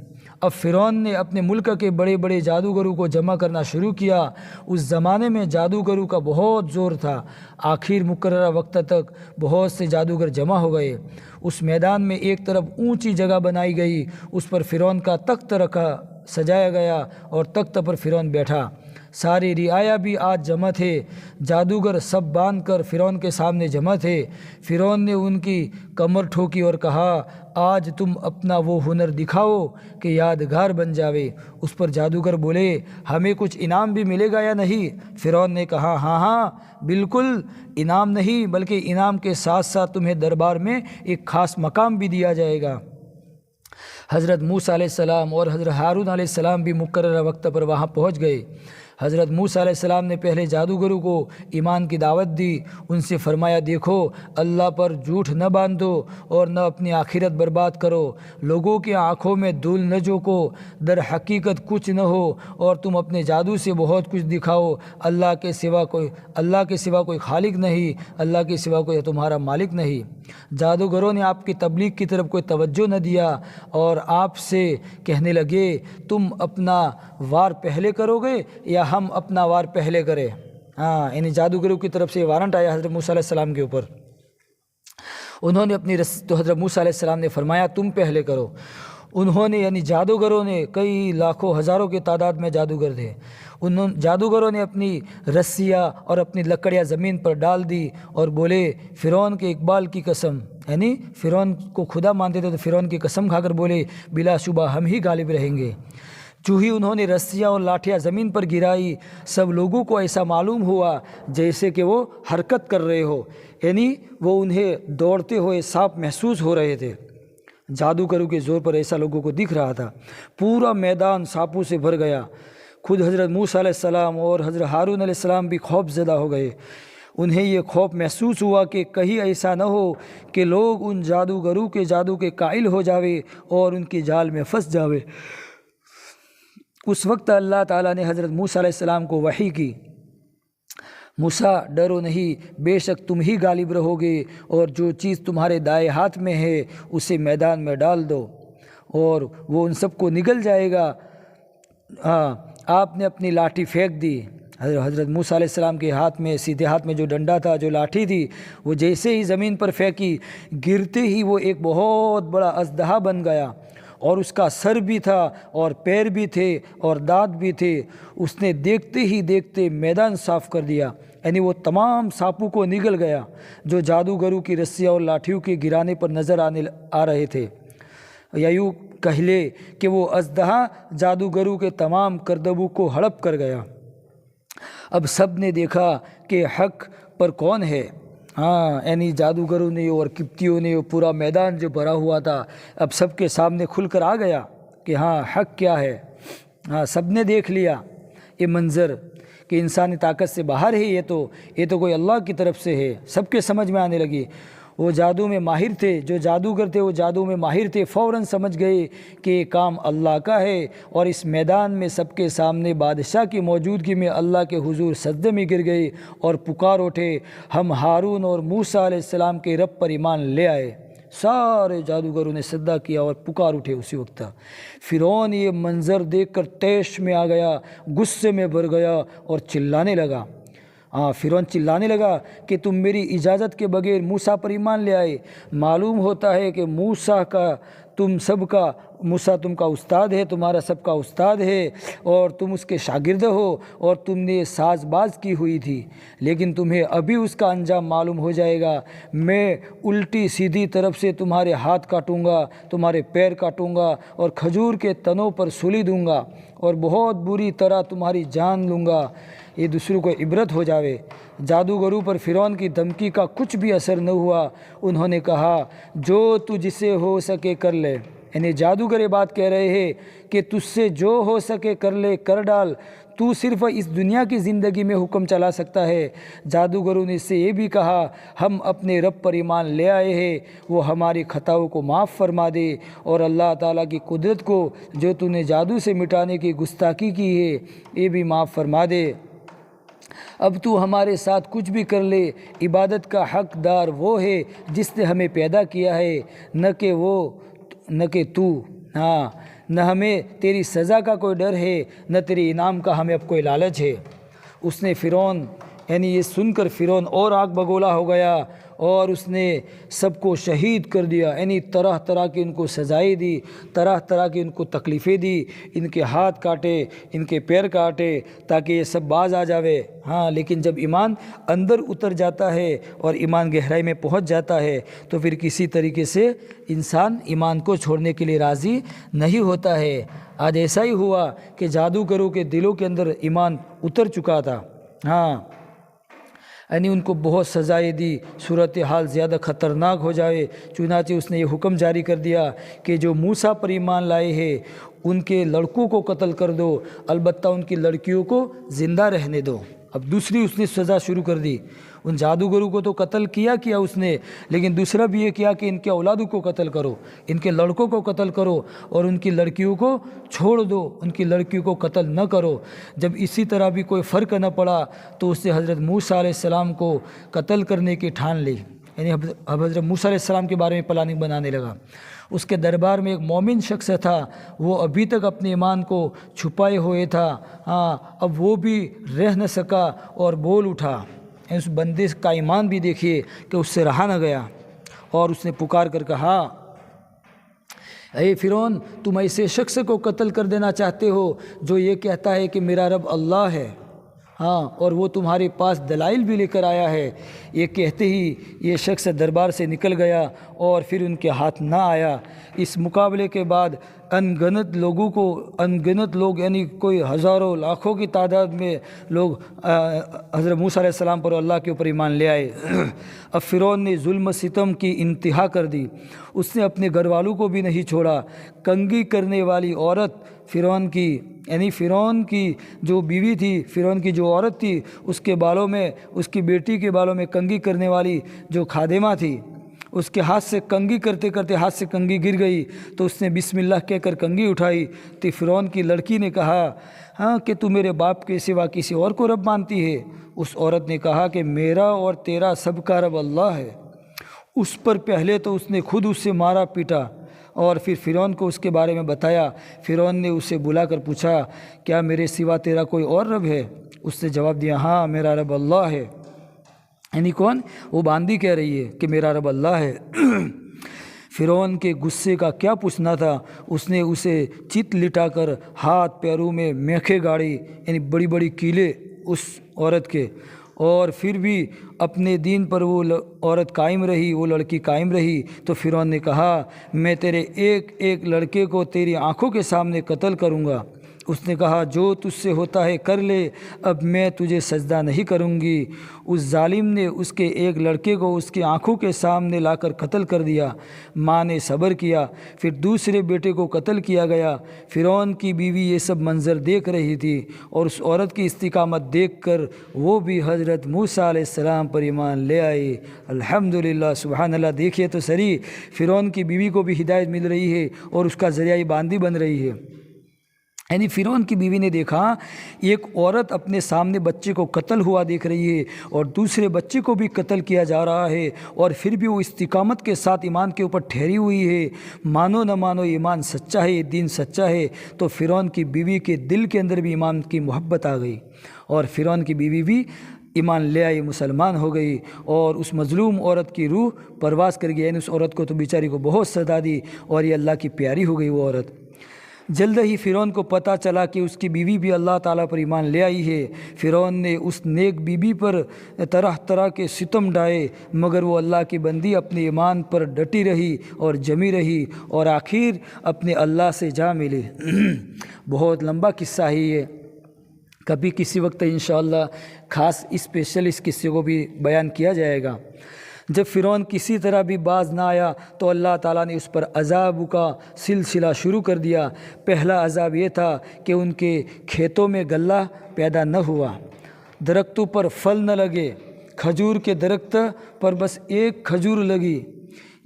اب فرعون نے اپنے ملک کے بڑے بڑے جادوگروں کو جمع کرنا شروع کیا۔ اس زمانے میں جادوگروں کا بہت زور تھا۔ آخر مقررہ وقت تک بہت سے جادوگر جمع ہو گئے۔ اس میدان میں ایک طرف اونچی جگہ بنائی گئی، اس پر فرعون کا تخت رکھا سجایا گیا اور تخت پر فرعون بیٹھا۔ ساری رعایا بھی آج جمع تھے۔ جادوگر سب باندھ کر فرعون کے سامنے جمع تھے۔ فرعون نے ان کی کمر ٹھوکی اور کہا آج تم اپنا وہ ہنر دکھاؤ کہ یادگار بن جاوے۔ اس پر جادوگر بولے ہمیں کچھ انعام بھی ملے گا یا نہیں؟ فرعون نے کہا ہاں بالکل، انعام نہیں بلکہ انعام کے ساتھ ساتھ تمہیں دربار میں ایک خاص مقام بھی دیا جائے گا۔ حضرت موسیٰ علیہ السلام اور حضرت ہارون علیہ السلام بھی مقررہ وقت پر وہاں پہنچ گئے۔ حضرت موسیٰ علیہ السلام نے پہلے جادوگروں کو ایمان کی دعوت دی۔ ان سے فرمایا دیکھو اللہ پر جھوٹ نہ باندھو اور نہ اپنی آخرت برباد کرو، لوگوں کی آنکھوں میں دھول نہ جھونکو، در حقیقت کچھ نہ ہو اور تم اپنے جادو سے بہت کچھ دکھاؤ۔ اللہ کے سوا کوئی خالق نہیں، اللہ کے سوا کوئی تمہارا مالک نہیں۔ جادوگروں نے آپ کی تبلیغ کی طرف کوئی توجہ نہ دیا اور آپ سے کہنے لگے تم اپنا وار پہلے کرو گے یا ہم اپنا وار پہلے کریں؟ یعنی جادوگروں کی طرف سے وارنٹ آیا حضرت موسیٰ علیہ السلام کے اوپر۔ انہوں نے تو حضرت موسیٰ علیہ السلام نے فرمایا تم پہلے کرو۔ انہوں نے یعنی جادوگروں نے کئی لاکھوں ہزاروں کی تعداد میں جادوگر تھے، جادوگروں نے اپنی رسیاں اور اپنی لکڑیاں زمین پر ڈال دی اور بولے فرعون کے اقبال کی قسم، یعنی فرعون کو خدا مانتے تھے تو فرعون کی قسم کھا کر بولے بلا شبہ ہم ہی غالب رہیں گے۔ جو ہی انہوں نے رسیاں اور لاٹھیاں زمین پر گرائی، سب لوگوں کو ایسا معلوم ہوا جیسے کہ وہ حرکت کر رہے ہو، یعنی وہ انہیں دوڑتے ہوئے سانپ محسوس ہو رہے تھے۔ جادوگروں کے زور پر ایسا لوگوں کو دکھ رہا تھا۔ پورا میدان سانپوں سے بھر گیا۔ خود حضرت موسیٰ علیہ السلام اور حضرت ہارون علیہ السلام بھی خوف زدہ ہو گئے۔ انہیں یہ خوف محسوس ہوا کہ کہیں ایسا نہ ہو کہ لوگ ان جادوگروں کے جادو کے قائل ہو جاوے اور ان کی جال میں پھنس جاوے۔ اس وقت اللہ تعالیٰ نے حضرت موسیٰ علیہ السلام کو وحی کی موسیٰ ڈرو نہیں، بے شک تم ہی غالب رہو گے، اور جو چیز تمہارے دائیں ہاتھ میں ہے اسے میدان میں ڈال دو اور وہ ان سب کو نگل جائے گا۔ آپ نے اپنی لاٹھی پھینک دی۔ حضرت موسیٰ علیہ السلام کے ہاتھ میں سیدھے ہاتھ میں جو ڈنڈا تھا، جو لاٹھی تھی، وہ جیسے ہی زمین پر پھینکی، گرتے ہی وہ ایک بہت بڑا اژدہا بن گیا، اور اس کا سر بھی تھا اور پیر بھی تھے اور دانت بھی تھے۔ اس نے دیکھتے ہی دیکھتے میدان صاف کر دیا، یعنی وہ تمام سانپوں کو نگل گیا جو جادوگروں کی رسیاں اور لاٹھیوں کے گرانے پر نظر آ رہے تھے۔ یا یوں کہہ لے کہ وہ اژدہا جادوگروں کے تمام کردبوں کو ہڑپ کر گیا۔ اب سب نے دیکھا کہ حق پر کون ہے۔ یعنی جادوگروں نے اور قبطیوں نے پورا میدان جو بھرا ہوا تھا اب سب کے سامنے کھل کر آ گیا کہ حق کیا ہے۔ سب نے دیکھ لیا یہ منظر کہ انسانی طاقت سے باہر ہے، یہ تو کوئی اللہ کی طرف سے ہے۔ سب کے سمجھ میں آنے لگی۔ وہ جادو میں ماہر تھے، جو جادوگر تھے وہ جادو میں ماہر تھے، فوراً سمجھ گئے کہ یہ کام اللہ کا ہے، اور اس میدان میں سب کے سامنے بادشاہ کی موجودگی میں اللہ کے حضور سجدے میں گر گئے اور پکار اٹھے ہم ہارون اور موسیٰ علیہ السلام کے رب پر ایمان لے آئے۔ سارے جادوگروں نے سجدہ کیا اور پکار اٹھے اسی وقت۔ فرعون یہ منظر دیکھ کر طیش میں آ گیا، غصے میں بھر گیا اور چلانے لگا۔ فرعون چلانے لگا کہ تم میری اجازت کے بغیر موسیٰ پر ایمان لے آئے۔ معلوم ہوتا ہے کہ موسیٰ تم کا استاد ہے، تمہارا سب کا استاد ہے، اور تم اس کے شاگرد ہو، اور تم نے ساز باز کی ہوئی تھی، لیکن تمہیں ابھی اس کا انجام معلوم ہو جائے گا۔ میں الٹی سیدھی طرف سے تمہارے ہاتھ کاٹوں گا، تمہارے پیر کاٹوں گا، اور کھجور کے تنوں پر سولی دوں گا، اور بہت بری طرح تمہاری جان لوں گا۔ یہ دوسروں کو عبرت ہو جاوے۔ جادوگروں پر فرعون کی دھمکی کا کچھ بھی اثر نہ ہوا۔ انہوں نے کہا جو تجھ سے ہو سکے کر لے، یعنی جادوگر یہ بات کہہ رہے ہیں کہ تجھ سے جو ہو سکے کر لے، کر ڈال، تو صرف اس دنیا کی زندگی میں حکم چلا سکتا ہے۔ جادوگروں نے اس سے یہ بھی کہا ہم اپنے رب پر ایمان لے آئے ہیں، وہ ہماری خطاؤں کو معاف فرما دے اور اللہ تعالیٰ کی قدرت کو جو تو نے جادو سے مٹانے کی گستاخی کی ہے یہ بھی معاف فرما دے۔ اب تو ہمارے ساتھ کچھ بھی کر لے، عبادت کا حقدار وہ ہے جس نے ہمیں پیدا کیا ہے، نہ کہ تو، ہاں، نہ ہمیں تیری سزا کا کوئی ڈر ہے نہ تیری انعام کا ہمیں اب کوئی لالچ ہے۔ اس نے فرعون، یعنی یہ سن کر فرعون اور آگ بگولا ہو گیا اور اس نے سب کو شہید کر دیا، یعنی طرح طرح کی ان کو سزائیں دی، طرح طرح کی ان کو تکلیفیں دی، ان کے ہاتھ کاٹے، ان کے پیر کاٹے تاکہ یہ سب باز آ جاوے۔ ہاں، لیکن جب ایمان اندر اتر جاتا ہے اور ایمان گہرائی میں پہنچ جاتا ہے تو پھر کسی طریقے سے انسان ایمان کو چھوڑنے کے لیے راضی نہیں ہوتا ہے۔ آج ایسا ہی ہوا کہ جادوگروں کے دلوں کے اندر ایمان اتر چکا تھا، ہاں، یعنی ان کو بہت سزائیں دی، صورتحال زیادہ خطرناک ہو جائے۔ چنانچہ اس نے یہ حکم جاری کر دیا کہ جو موسیٰ پر ایمان لائے ہیں ان کے لڑکوں کو قتل کر دو، البتہ ان کی لڑکیوں کو زندہ رہنے دو۔ اب دوسری اس نے سزا شروع کر دی۔ ان جادوگروں کو تو قتل کیا اس نے، لیکن دوسرا بھی یہ کیا کہ ان کے اولادوں کو قتل کرو، ان کے لڑکوں کو قتل کرو اور ان کی لڑکیوں کو چھوڑ دو، ان کی لڑکیوں کو قتل نہ کرو۔ جب اسی طرح بھی کوئی فرق نہ پڑا تو اس نے حضرت موسیٰ علیہ السلام کو قتل کرنے کی ٹھان لی، یعنی حضرت موسیٰ علیہ السلام کے بارے میں پلاننگ بنانے لگا۔ اس کے دربار میں ایک مومن شخص تھا، وہ ابھی تک اپنے ایمان کو چھپائے ہوئے تھا، ہاں، اب وہ بھی رہ نہ سکا اور بول اٹھا۔ اس بندے کا ایمان بھی دیکھیے کہ اس سے رہا نہ گیا اور اس نے پکار کر کہا اے فرعون، تم ایسے شخص کو قتل کر دینا چاہتے ہو جو یہ کہتا ہے کہ میرا رب اللہ ہے، ہاں، اور وہ تمہارے پاس دلائل بھی لے کر آیا ہے۔ یہ کہتے ہی یہ شخص دربار سے نکل گیا اور پھر ان کے ہاتھ نہ آیا۔ اس مقابلے کے بعد ان گنت لوگ یعنی کوئی ہزاروں لاکھوں کی تعداد میں لوگ حضرت موسیٰ علیہ السلام پر اللہ کے اوپر ایمان لے آئے۔ اب فرعون نے ظلم و ستم کی انتہا کر دی، اس نے اپنے گھر والوں کو بھی نہیں چھوڑا۔ کنگھی کرنے والی عورت فرعون کی جو بیوی تھی، فرعون کی جو عورت تھی، اس کے بالوں میں، اس کی بیٹی کے بالوں میں کنگھی کرنے والی جو خادمہ تھی، اس کے ہاتھ سے کنگھی کرتے کرتے ہاتھ سے کنگھی گر گئی تو اس نے بسم اللہ کہہ کر کنگھی اٹھائی تو فرعون کی لڑکی نے کہا ہاں کہ تو میرے باپ کے سوا کسی اور کو رب مانتی ہے؟ اس عورت نے کہا کہ میرا اور تیرا سب کا رب اللہ ہے۔ اس پر پہلے تو اس نے خود اس سے مارا پیٹا اور پھر فرعون کو اس کے بارے میں بتایا۔ فرعون نے اسے بلا کر پوچھا کیا میرے سوا تیرا کوئی اور رب ہے؟ اس نے جواب دیا ہاں میرا رب اللہ ہے۔ یعنی کون؟ وہ باندی کہہ رہی ہے کہ میرا رب اللہ ہے۔ فرعون کے غصے کا کیا پوچھنا تھا، اس نے اسے چت لٹا کر ہاتھ پیروں میں میخیں گاڑی، یعنی بڑی بڑی کیلیں اس عورت کے، اور پھر بھی اپنے دین پر وہ عورت قائم رہی، وہ لڑکی قائم رہی۔ تو فرعون نے کہا میں تیرے ایک ایک لڑکے کو تیری آنکھوں کے سامنے قتل کروں گا۔ اس نے کہا جو تجھ سے ہوتا ہے کر لے، اب میں تجھے سجدہ نہیں کروں گی۔ اس ظالم نے اس کے ایک لڑکے کو اس کی آنکھوں کے سامنے لا کر قتل کر دیا۔ ماں نے صبر کیا، پھر دوسرے بیٹے کو قتل کیا گیا۔ فرعون کی بیوی یہ سب منظر دیکھ رہی تھی اور اس عورت کی استقامت دیکھ کر وہ بھی حضرت موسیٰ علیہ السلام پر ایمان لے آئی۔ الحمدللہ، سبحان اللہ۔ دیکھیے تو صحیح، فرعون کی بیوی کو بھی ہدایت مل رہی ہے اور اس کا ذریعہ باندی بن رہی ہے۔ یعنی فرعون کی بیوی نے دیکھا ایک عورت اپنے سامنے بچے کو قتل ہوا دیکھ رہی ہے اور دوسرے بچے کو بھی قتل کیا جا رہا ہے، اور پھر بھی وہ استقامت کے ساتھ ایمان کے اوپر ٹھہری ہوئی ہے۔ مانو نہ مانو ایمان سچا ہے، دین سچا ہے۔ تو فرعون کی بیوی کے دل کے اندر بھی ایمان کی محبت آ گئی اور فرعون کی بیوی بھی ایمان لے آئی، مسلمان ہو گئی، اور اس مظلوم عورت کی روح پرواز کر گئی۔ یعنی اس عورت کو تو بیچاری کو بہت سزا دی اور یہ اللہ کی پیاری ہو گئی وہ عورت۔ جلد ہی فرعون کو پتہ چلا کہ اس کی بیوی بھی اللہ تعالیٰ پر ایمان لے آئی ہے۔ فرعون نے اس نیک بیوی پر طرح طرح کے ستم ڈھائے، مگر وہ اللہ کی بندی اپنے ایمان پر ڈٹی رہی اور جمی رہی اور آخر اپنے اللہ سے جا ملی۔ بہت لمبا قصہ ہے یہ کبھی کسی وقت انشاءاللہ خاص اسپیشل اس قصے کو بھی بیان کیا جائے گا۔ جب فرعون کسی طرح بھی باز نہ آیا تو اللہ تعالیٰ نے اس پر عذاب کا سلسلہ شروع کر دیا۔ پہلا عذاب یہ تھا کہ ان کے کھیتوں میں غلہ پیدا نہ ہوا، درختوں پر پھل نہ لگے، کھجور کے درخت پر بس ایک کھجور لگی۔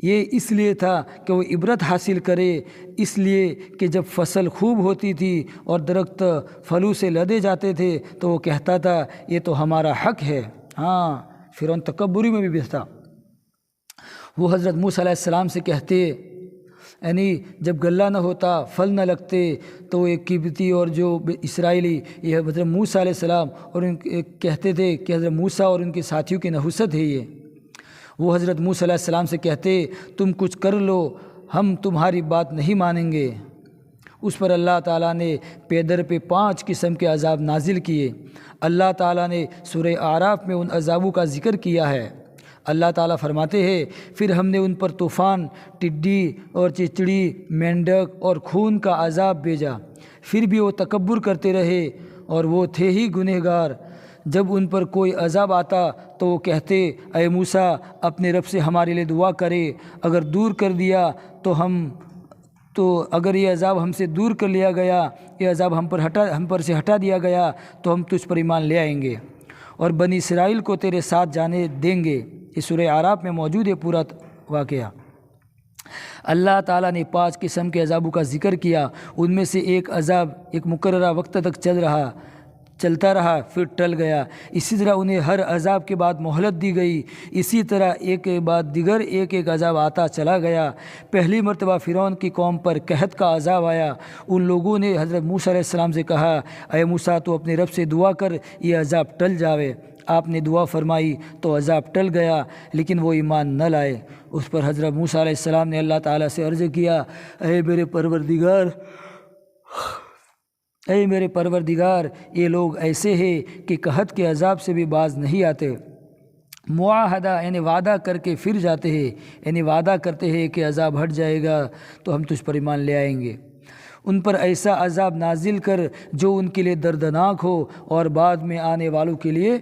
یہ اس لیے تھا کہ وہ عبرت حاصل کرے، اس لیے کہ جب فصل خوب ہوتی تھی اور درخت پھلوں سے لدے جاتے تھے تو وہ کہتا تھا یہ تو ہمارا حق ہے۔ ہاں، فرعون تکبری میں بھی تھا۔ وہ حضرت موسیٰ علیہ السلام سے کہتے، یعنی جب غلہ نہ ہوتا، پھل نہ لگتے، تو ایک قبطی اور جو اسرائیلی یہ حضرت موسیٰ علیہ السلام اور کہتے تھے کہ حضرت موسیٰ اور ان کے ساتھیوں کی نحوست ہے یہ۔ وہ حضرت موسیٰ علیہ السلام سے کہتے تم کچھ کر لو، ہم تمہاری بات نہیں مانیں گے۔ اس پر اللہ تعالیٰ نے پے در پہ 5 قسم کے عذاب نازل کیے۔ اللہ تعالیٰ نے سورہ اعراف میں ان عذابوں کا ذکر کیا ہے۔ اللہ تعالیٰ فرماتے ہیں پھر ہم نے ان پر طوفان، ٹڈی اور چچڑی، مینڈک اور خون کا عذاب بھیجا، پھر بھی وہ تکبر کرتے رہے اور وہ تھے ہی گنہگار۔ جب ان پر کوئی عذاب آتا تو وہ کہتے اے موسیٰ اپنے رب سے ہمارے لیے دعا کرے، اگر دور کر دیا تو اگر یہ عذاب ہم سے دور کر لیا گیا، یہ عذاب ہم پر سے ہٹا دیا گیا تو ہم تجھ پر ایمان لے آئیں گے اور بنی اسرائیل کو تیرے ساتھ جانے دیں گے۔ یہ سورہ اعراف میں موجود ہے پورا واقعہ۔ اللہ تعالیٰ نے 5 قسم کے عذابوں کا ذکر کیا۔ ان میں سے ایک عذاب ایک مقررہ وقت تک چلتا رہا پھر ٹل گیا۔ اسی طرح انہیں ہر عذاب کے بعد مہلت دی گئی، اسی طرح ایک کے بعد دیگر ایک عذاب آتا چلا گیا۔ پہلی مرتبہ فرعون کی قوم پر قحط کا عذاب آیا۔ ان لوگوں نے حضرت موسیٰ علیہ السلام سے کہا اے موسیٰ تو اپنے رب سے دعا کر یہ عذاب ٹل جاوے۔ آپ نے دعا فرمائی تو عذاب ٹل گیا، لیکن وہ ایمان نہ لائے۔ اس پر حضرت موسیٰ علیہ السلام نے اللہ تعالیٰ سے عرض کیا اے میرے پروردگار یہ لوگ ایسے ہیں کہ قحط کے عذاب سے بھی باز نہیں آتے۔ معاہدہ یعنی وعدہ کر کے پھر جاتے ہیں، یعنی وعدہ کرتے ہیں کہ عذاب ہٹ جائے گا تو ہم تجھ پر ایمان لے آئیں گے۔ ان پر ایسا عذاب نازل کر جو ان کے لیے دردناک ہو اور بعد میں آنے والوں کے لیے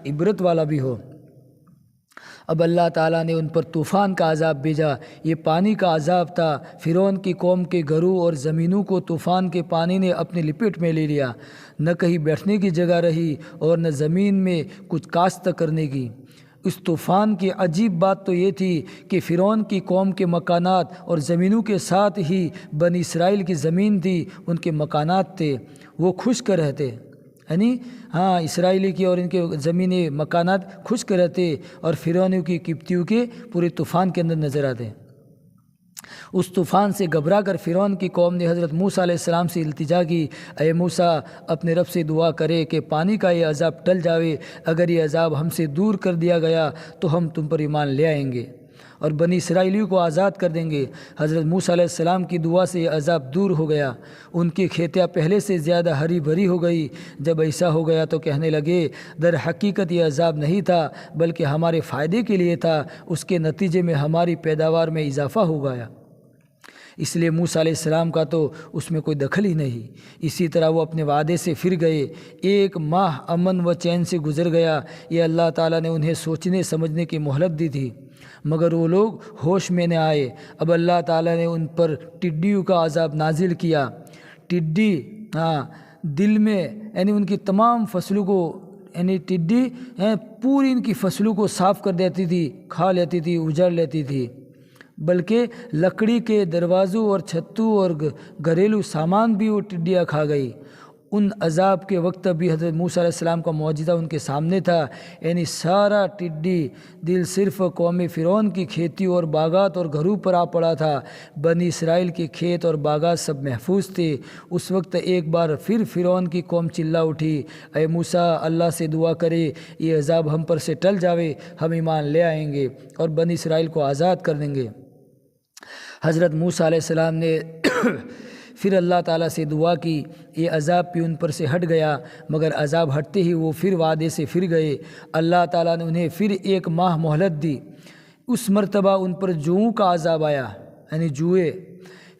عبرت والا بھی ہو۔ اب اللہ تعالیٰ نے ان پر طوفان کا عذاب بھیجا۔ یہ پانی کا عذاب تھا۔ فرعون کی قوم کے گھروں اور زمینوں کو طوفان کے پانی نے اپنی لپیٹ میں لے لیا، نہ کہیں بیٹھنے کی جگہ رہی اور نہ زمین میں کچھ کاشت کرنے کی۔ اس طوفان کی عجیب بات تو یہ تھی کہ فرعون کی قوم کے مکانات اور زمینوں کے ساتھ ہی بنی اسرائیل کی زمین تھی، ان کے مکانات تھے، وہ خشک رہتے، یعنی اسرائیلی کی اور ان کے زمینی مکانات خشک رہتے اور فرعونیوں کی قبطیوں کے پورے طوفان کے اندر نظر آتے۔ اس طوفان سے گھبرا کر فرعون کی قوم نے حضرت موسیٰ علیہ السلام سے التجا کی اے موسیٰ اپنے رب سے دعا کرے کہ پانی کا یہ عذاب ٹل جاوے، اگر یہ عذاب ہم سے دور کر دیا گیا تو ہم تم پر ایمان لے آئیں گے اور بنی اسرائیلیوں کو آزاد کر دیں گے۔ حضرت موسیٰ علیہ السلام کی دعا سے یہ عذاب دور ہو گیا۔ ان کی کھیتیاں پہلے سے زیادہ ہری بھری ہو گئی۔ جب ایسا ہو گیا تو کہنے لگے در حقیقت یہ عذاب نہیں تھا بلکہ ہمارے فائدے کے لیے تھا، اس کے نتیجے میں ہماری پیداوار میں اضافہ ہو گیا، اس لیے موسیٰ علیہ السلام کا تو اس میں کوئی دخل ہی نہیں۔ اسی طرح وہ اپنے وعدے سے پھر گئے۔ 1 ماہ امن و چین سے گزر گیا۔ یہ اللہ تعالیٰ نے انہیں سوچنے سمجھنے کی مہلت دی تھی، مگر وہ لوگ ہوش میں نہ آئے۔ اب اللہ تعالیٰ نے ان پر ٹڈیوں کا عذاب نازل کیا۔ ٹڈی دل میں یعنی ان کی تمام فصلوں کو ٹڈی پوری ان کی فصلوں کو صاف کر دیتی تھی، کھا لیتی تھی، اجاڑ لیتی تھی، بلکہ لکڑی کے دروازوں اور چھتوں اور گھریلو سامان بھی وہ ٹڈیاں کھا گئی۔ ان عذاب کے وقت بھی حضرت موسیٰ علیہ السلام کا معجزہ ان کے سامنے تھا، یعنی سارا ٹڈی دل صرف قوم فرعون کی کھیتی اور باغات اور گھروں پر آ پڑا تھا۔ بنی اسرائیل کے کھیت اور باغات سب محفوظ تھے۔ اس وقت ایک بار پھر فرعون کی قوم چلا اٹھی اے موسیٰ اللہ سے دعا کرے یہ عذاب ہم پر سے ٹل جاوے، ہم ایمان لے آئیں گے اور بنی اسرائیل کو آزاد کر دیں گے۔ حضرت موسیٰ علیہ السلام نے پھر اللہ تعالیٰ سے دعا کی، یہ عذاب بھی ان پر سے ہٹ گیا، مگر عذاب ہٹتے ہی وہ پھر وعدے سے پھر گئے۔ اللہ تعالیٰ نے انہیں پھر 1 ماہ مہلت دی۔ اس مرتبہ ان پر جوؤں کا عذاب آیا، یعنی جوئے۔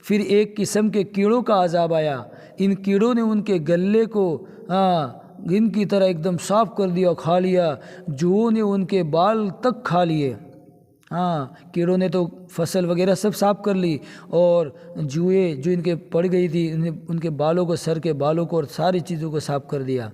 پھر ایک قسم کے کیڑوں کا عذاب آیا۔ ان کیڑوں نے ان کے غلے کو گن کی طرح ایک دم صاف کر دیا اور کھا لیا، جوؤں نے ان کے بال تک کھا لیے۔ کیڑوں نے تو فصل وغیرہ سب صاف کر لی، اور جوئے جو ان کے پڑ گئی تھی ان کے بالوں کو، سر کے بالوں کو اور ساری چیزوں کو صاف کر دیا،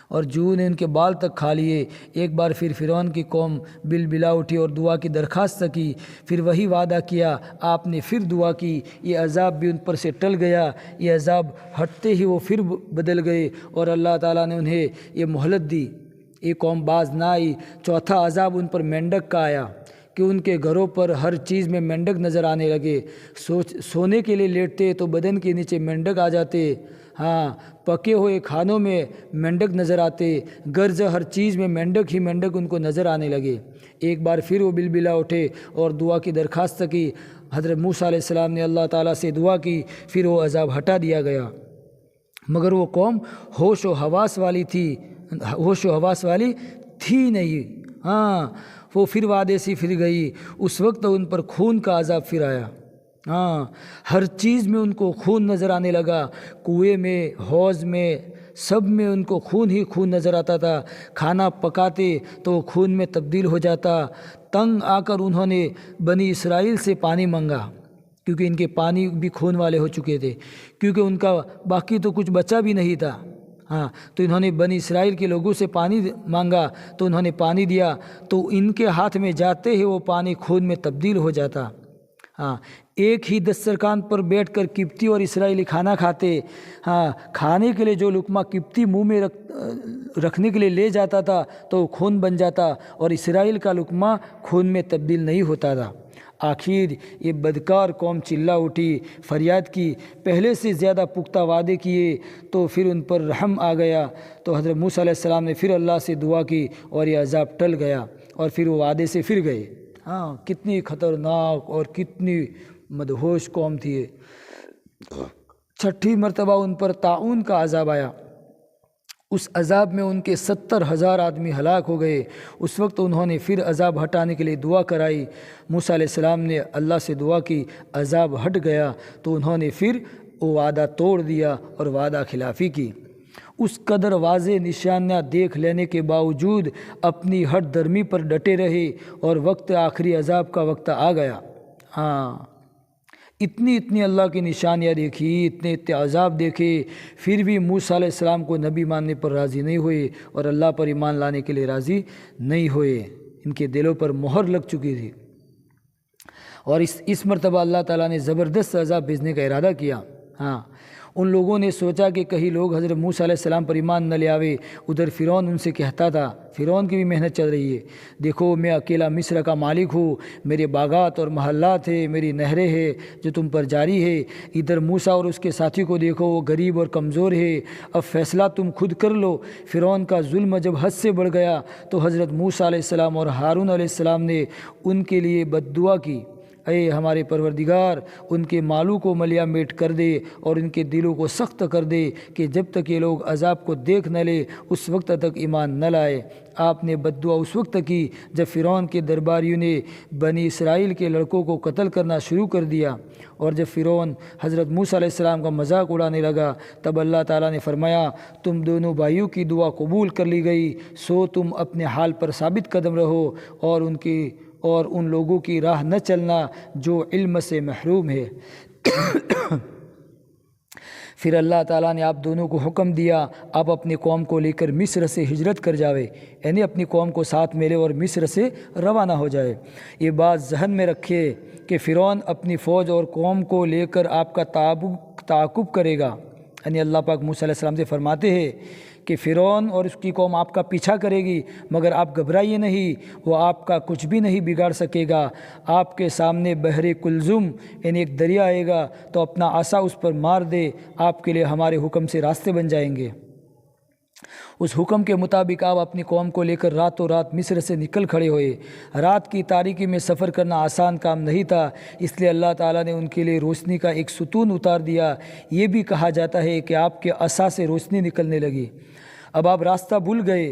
اور جوؤں نے ان کے بال تک کھا لیے۔ ایک بار پھر فرعون کی قوم بل بلا اٹھی اور دعا کی درخواست کی، پھر وہی وعدہ کیا، آپ نے پھر دعا کی، یہ عذاب بھی ان پر سے ٹل گیا، یہ عذاب ہٹتے ہی وہ پھر بدل گئے، اور اللہ تعالیٰ نے انہیں یہ مہلت دی، یہ قوم باز نہ آئی۔ چوتھا عذاب ان پر مینڈک کا آیا کہ ان کے گھروں پر ہر چیز میں مینڈک نظر آنے لگے، سونے کے لیے لیٹتے تو بدن کے نیچے مینڈک آ جاتے، پکے ہوئے کھانوں میں مینڈک نظر آتے، غرض ہر چیز میں مینڈک ہی مینڈک ان کو نظر آنے لگے۔ ایک بار پھر وہ بلبلا اٹھے اور دعا کی درخواست کی، حضرت موسیٰ علیہ السلام نے اللہ تعالیٰ سے دعا کی، پھر وہ عذاب ہٹا دیا گیا، مگر وہ قوم ہوش و حواس والی تھی نہیں۔ وہ پھر وعدے سے پھر گئی، اس وقت ان پر خون کا عذاب پھر آیا۔ ہر چیز میں ان کو خون نظر آنے لگا، کنویں میں، حوض میں، سب میں ان کو خون ہی خون نظر آتا تھا۔ کھانا پکاتے تو وہ خون میں تبدیل ہو جاتا۔ تنگ آ کر انہوں نے بنی اسرائیل سے پانی مانگا، کیونکہ ان کے پانی بھی خون والے ہو چکے تھے، کیونکہ ان کا باقی تو کچھ بچا بھی نہیں تھا۔ تو انہوں نے بنی اسرائیل کے لوگوں سے پانی مانگا، تو انہوں نے پانی دیا، تو ان کے ہاتھ میں جاتے ہی وہ پانی خون میں تبدیل ہو جاتا۔ ایک ہی دسترخوان پر بیٹھ کر قبطی اور اسرائیلی کھانا کھاتے۔ کھانے کے لیے جو لقمہ قبطی منہ میں رکھنے کے لیے لے جاتا تھا تو خون بن جاتا، اور اسرائیل کا لقمہ خون میں تبدیل نہیں ہوتا تھا۔ آخر یہ بدکار قوم چلا اٹھی، فریاد کی، پہلے سے زیادہ پختہ وعدے کیے، تو پھر ان پر رحم آ گیا۔ تو حضرت موسیٰ علیہ السلام نے پھر اللہ سے دعا کی، اور یہ عذاب ٹل گیا، اور پھر وہ وعدے سے پھر گئے۔ کتنی خطرناک اور کتنی مدہوش قوم تھی یہ۔ چھٹی مرتبہ ان پر طاعون کا عذاب آیا، اس عذاب میں ان کے 70,000 آدمی ہلاک ہو گئے۔ اس وقت انہوں نے پھر عذاب ہٹانے کے لیے دعا کرائی، موسیٰ علیہ السلام نے اللہ سے دعا کی، عذاب ہٹ گیا، تو انہوں نے پھر وہ وعدہ توڑ دیا اور وعدہ خلافی کی۔ اس قدر واضح نشانیاں دیکھ لینے کے باوجود اپنی ہٹ درمی پر ڈٹے رہے، اور وقت آخری عذاب کا وقت آ گیا۔ اتنی اللہ کی نشانیاں دیکھی، اتنے عذاب دیکھے، پھر بھی موسیٰ علیہ السلام کو نبی ماننے پر راضی نہیں ہوئے، اور اللہ پر ایمان لانے کے لیے راضی نہیں ہوئے۔ ان کے دلوں پر مہر لگ چکی تھی، اور اس مرتبہ اللہ تعالیٰ نے زبردست عذاب بھیجنے کا ارادہ کیا۔ ان لوگوں نے سوچا کہ کہیں لوگ حضرت موسیٰ علیہ السلام پر ایمان نہ لے آوے۔ ادھر فرعون ان سے کہتا تھا، فرعون کی بھی محنت چل رہی ہے، دیکھو میں اکیلا مصر کا مالک ہوں، میرے باغات اور محلات ہیں، میری نہریں ہیں جو تم پر جاری ہے۔ ادھر موسیٰ اور اس کے ساتھی کو دیکھو، وہ غریب اور کمزور ہے، اب فیصلہ تم خود کر لو۔ فرعون کا ظلم جب حد سے بڑھ گیا تو حضرت موسیٰ علیہ السلام اور ہارون علیہ السلام نے ان کے لیے بد دعا کی، اے ہمارے پروردگار، ان کے مالوں کو ملیا میٹ کر دے، اور ان کے دلوں کو سخت کر دے کہ جب تک یہ لوگ عذاب کو دیکھ نہ لے اس وقت تک ایمان نہ لائے۔ آپ نے بد دعا اس وقت کی جب فرعون کے درباریوں نے بنی اسرائیل کے لڑکوں کو قتل کرنا شروع کر دیا، اور جب فرعون حضرت موسیٰ علیہ السلام کا مذاق اڑانے لگا، تب اللہ تعالیٰ نے فرمایا، تم دونوں بھائیوں کی دعا قبول کر لی گئی، سو تم اپنے حال پر ثابت قدم رہو، اور ان لوگوں کی راہ نہ چلنا جو علم سے محروم ہے۔ پھر اللہ تعالیٰ نے آپ دونوں کو حکم دیا، آپ اپنی قوم کو لے کر مصر سے ہجرت کر جاوے، یعنی اپنی قوم کو ساتھ میں لے اور مصر سے روانہ ہو جائے۔ یہ بات ذہن میں رکھے کہ فرعون اپنی فوج اور قوم کو لے کر آپ کا تعاقب کرے گا، یعنی اللہ پاک موسیٰ علیہ السلام سے فرماتے ہیں کہ فرعون اور اس کی قوم آپ کا پیچھا کرے گی، مگر آپ گھبرائیے نہیں، وہ آپ کا کچھ بھی نہیں بگاڑ سکے گا۔ آپ کے سامنے بحر کلزم یعنی ایک دریا آئے گا، تو اپنا عصا اس پر مار دے، آپ کے لیے ہمارے حکم سے راستے بن جائیں گے۔ اس حکم کے مطابق آپ اپنی قوم کو لے کر راتوں رات مصر سے نکل کھڑے ہوئے۔ رات کی تاریکی میں سفر کرنا آسان کام نہیں تھا، اس لیے اللہ تعالیٰ نے ان کے لیے روشنی کا ایک ستون اتار دیا۔ یہ بھی کہا جاتا ہے کہ آپ کے عصا سے روشنی نکلنے لگی۔ اب آپ راستہ بھول گئے،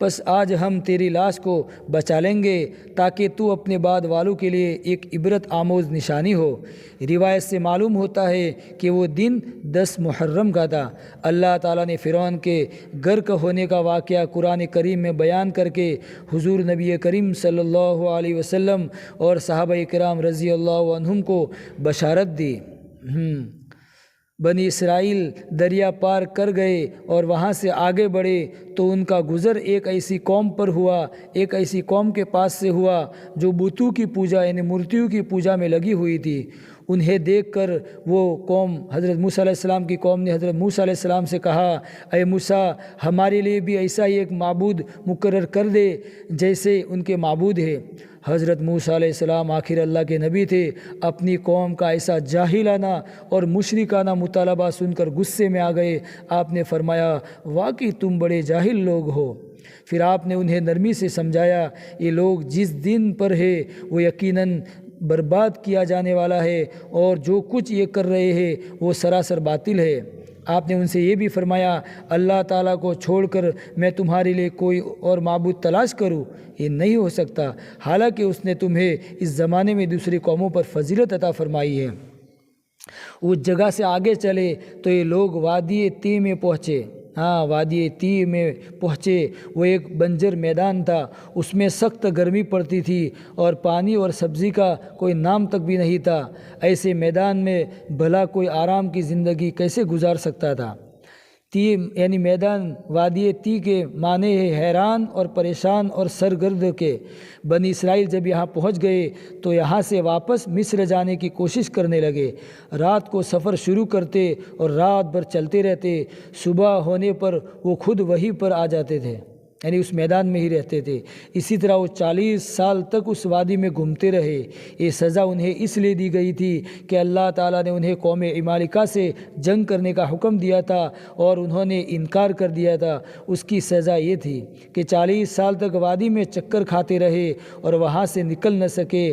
بس آج ہم تیری لاش کو بچا لیں گے تاکہ تو اپنے بعد والوں کے لیے ایک عبرت آموز نشانی ہو۔ روایت سے معلوم ہوتا ہے کہ وہ دن 10 محرم کا تھا۔ اللہ تعالیٰ نے فرعون کے غرق ہونے کا واقعہ قرآن کریم میں بیان کر کے حضور نبی کریم صلی اللہ علیہ وسلم اور صحابہ کرام رضی اللہ عنہم کو بشارت دی۔ بنی اسرائیل دریا پار کر گئے اور وہاں سے آگے بڑھے تو ان کا گزر ایک ایسی قوم پر ہوا، ایک ایسی قوم کے پاس سے ہوا جو بتوں کی پوجا یعنی مورتیوں کی پوجا میں لگی ہوئی تھی۔ انہیں دیکھ کر وہ قوم حضرت موسیٰ علیہ السلام کی قوم نے حضرت موسیٰ علیہ السلام سے کہا، اے موسیٰ ہمارے لیے بھی ایسا ہی ایک معبود مقرر کر دے جیسے ان کے معبود ہے۔ حضرت موسیٰ علیہ السلام آخر اللہ کے نبی تھے، اپنی قوم کا ایسا جاہلانہ اور مشرکانہ مطالبہ سن کر غصے میں آ گئے۔ آپ نے فرمایا واقعی تم بڑے جاہل لوگ ہو۔ پھر آپ نے انہیں نرمی سے سمجھایا یہ لوگ جس دن پر ہے وہ یقیناً برباد کیا جانے والا ہے اور جو کچھ یہ کر رہے ہیں وہ سراسر باطل ہے۔ آپ نے ان سے یہ بھی فرمایا اللہ تعالیٰ کو چھوڑ کر میں تمہارے لیے کوئی اور معبود تلاش کروں، یہ نہیں ہو سکتا، حالانکہ اس نے تمہیں اس زمانے میں دوسری قوموں پر فضیلت عطا فرمائی ہے۔ اس جگہ سے آگے چلے تو یہ لوگ وادی تی میں پہنچے۔ وادی تی میں پہنچے، وہ ایک بنجر میدان تھا، اس میں سخت گرمی پڑتی تھی اور پانی اور سبزی کا کوئی نام تک بھی نہیں تھا۔ ایسے میدان میں بھلا کوئی آرام کی زندگی کیسے گزار سکتا تھا؟ تی یعنی میدان وادی تی کے معنی ہے حیران اور پریشان اور سرگرد کے۔ بنی اسرائیل جب یہاں پہنچ گئے تو یہاں سے واپس مصر جانے کی کوشش کرنے لگے۔ رات کو سفر شروع کرتے اور رات بھر چلتے رہتے، صبح ہونے پر وہ خود وہیں پر آ جاتے تھے، یعنی اس میدان میں ہی رہتے تھے۔ اسی طرح وہ 40 سال تک اس وادی میں گھومتے رہے۔ یہ سزا انہیں اس لیے دی گئی تھی کہ اللہ تعالیٰ نے انہیں قوم عمالقہ سے جنگ کرنے کا حکم دیا تھا اور انہوں نے انکار کر دیا تھا۔ اس کی سزا یہ تھی کہ 40 سال تک وادی میں چکر کھاتے رہے اور وہاں سے نکل نہ سکے۔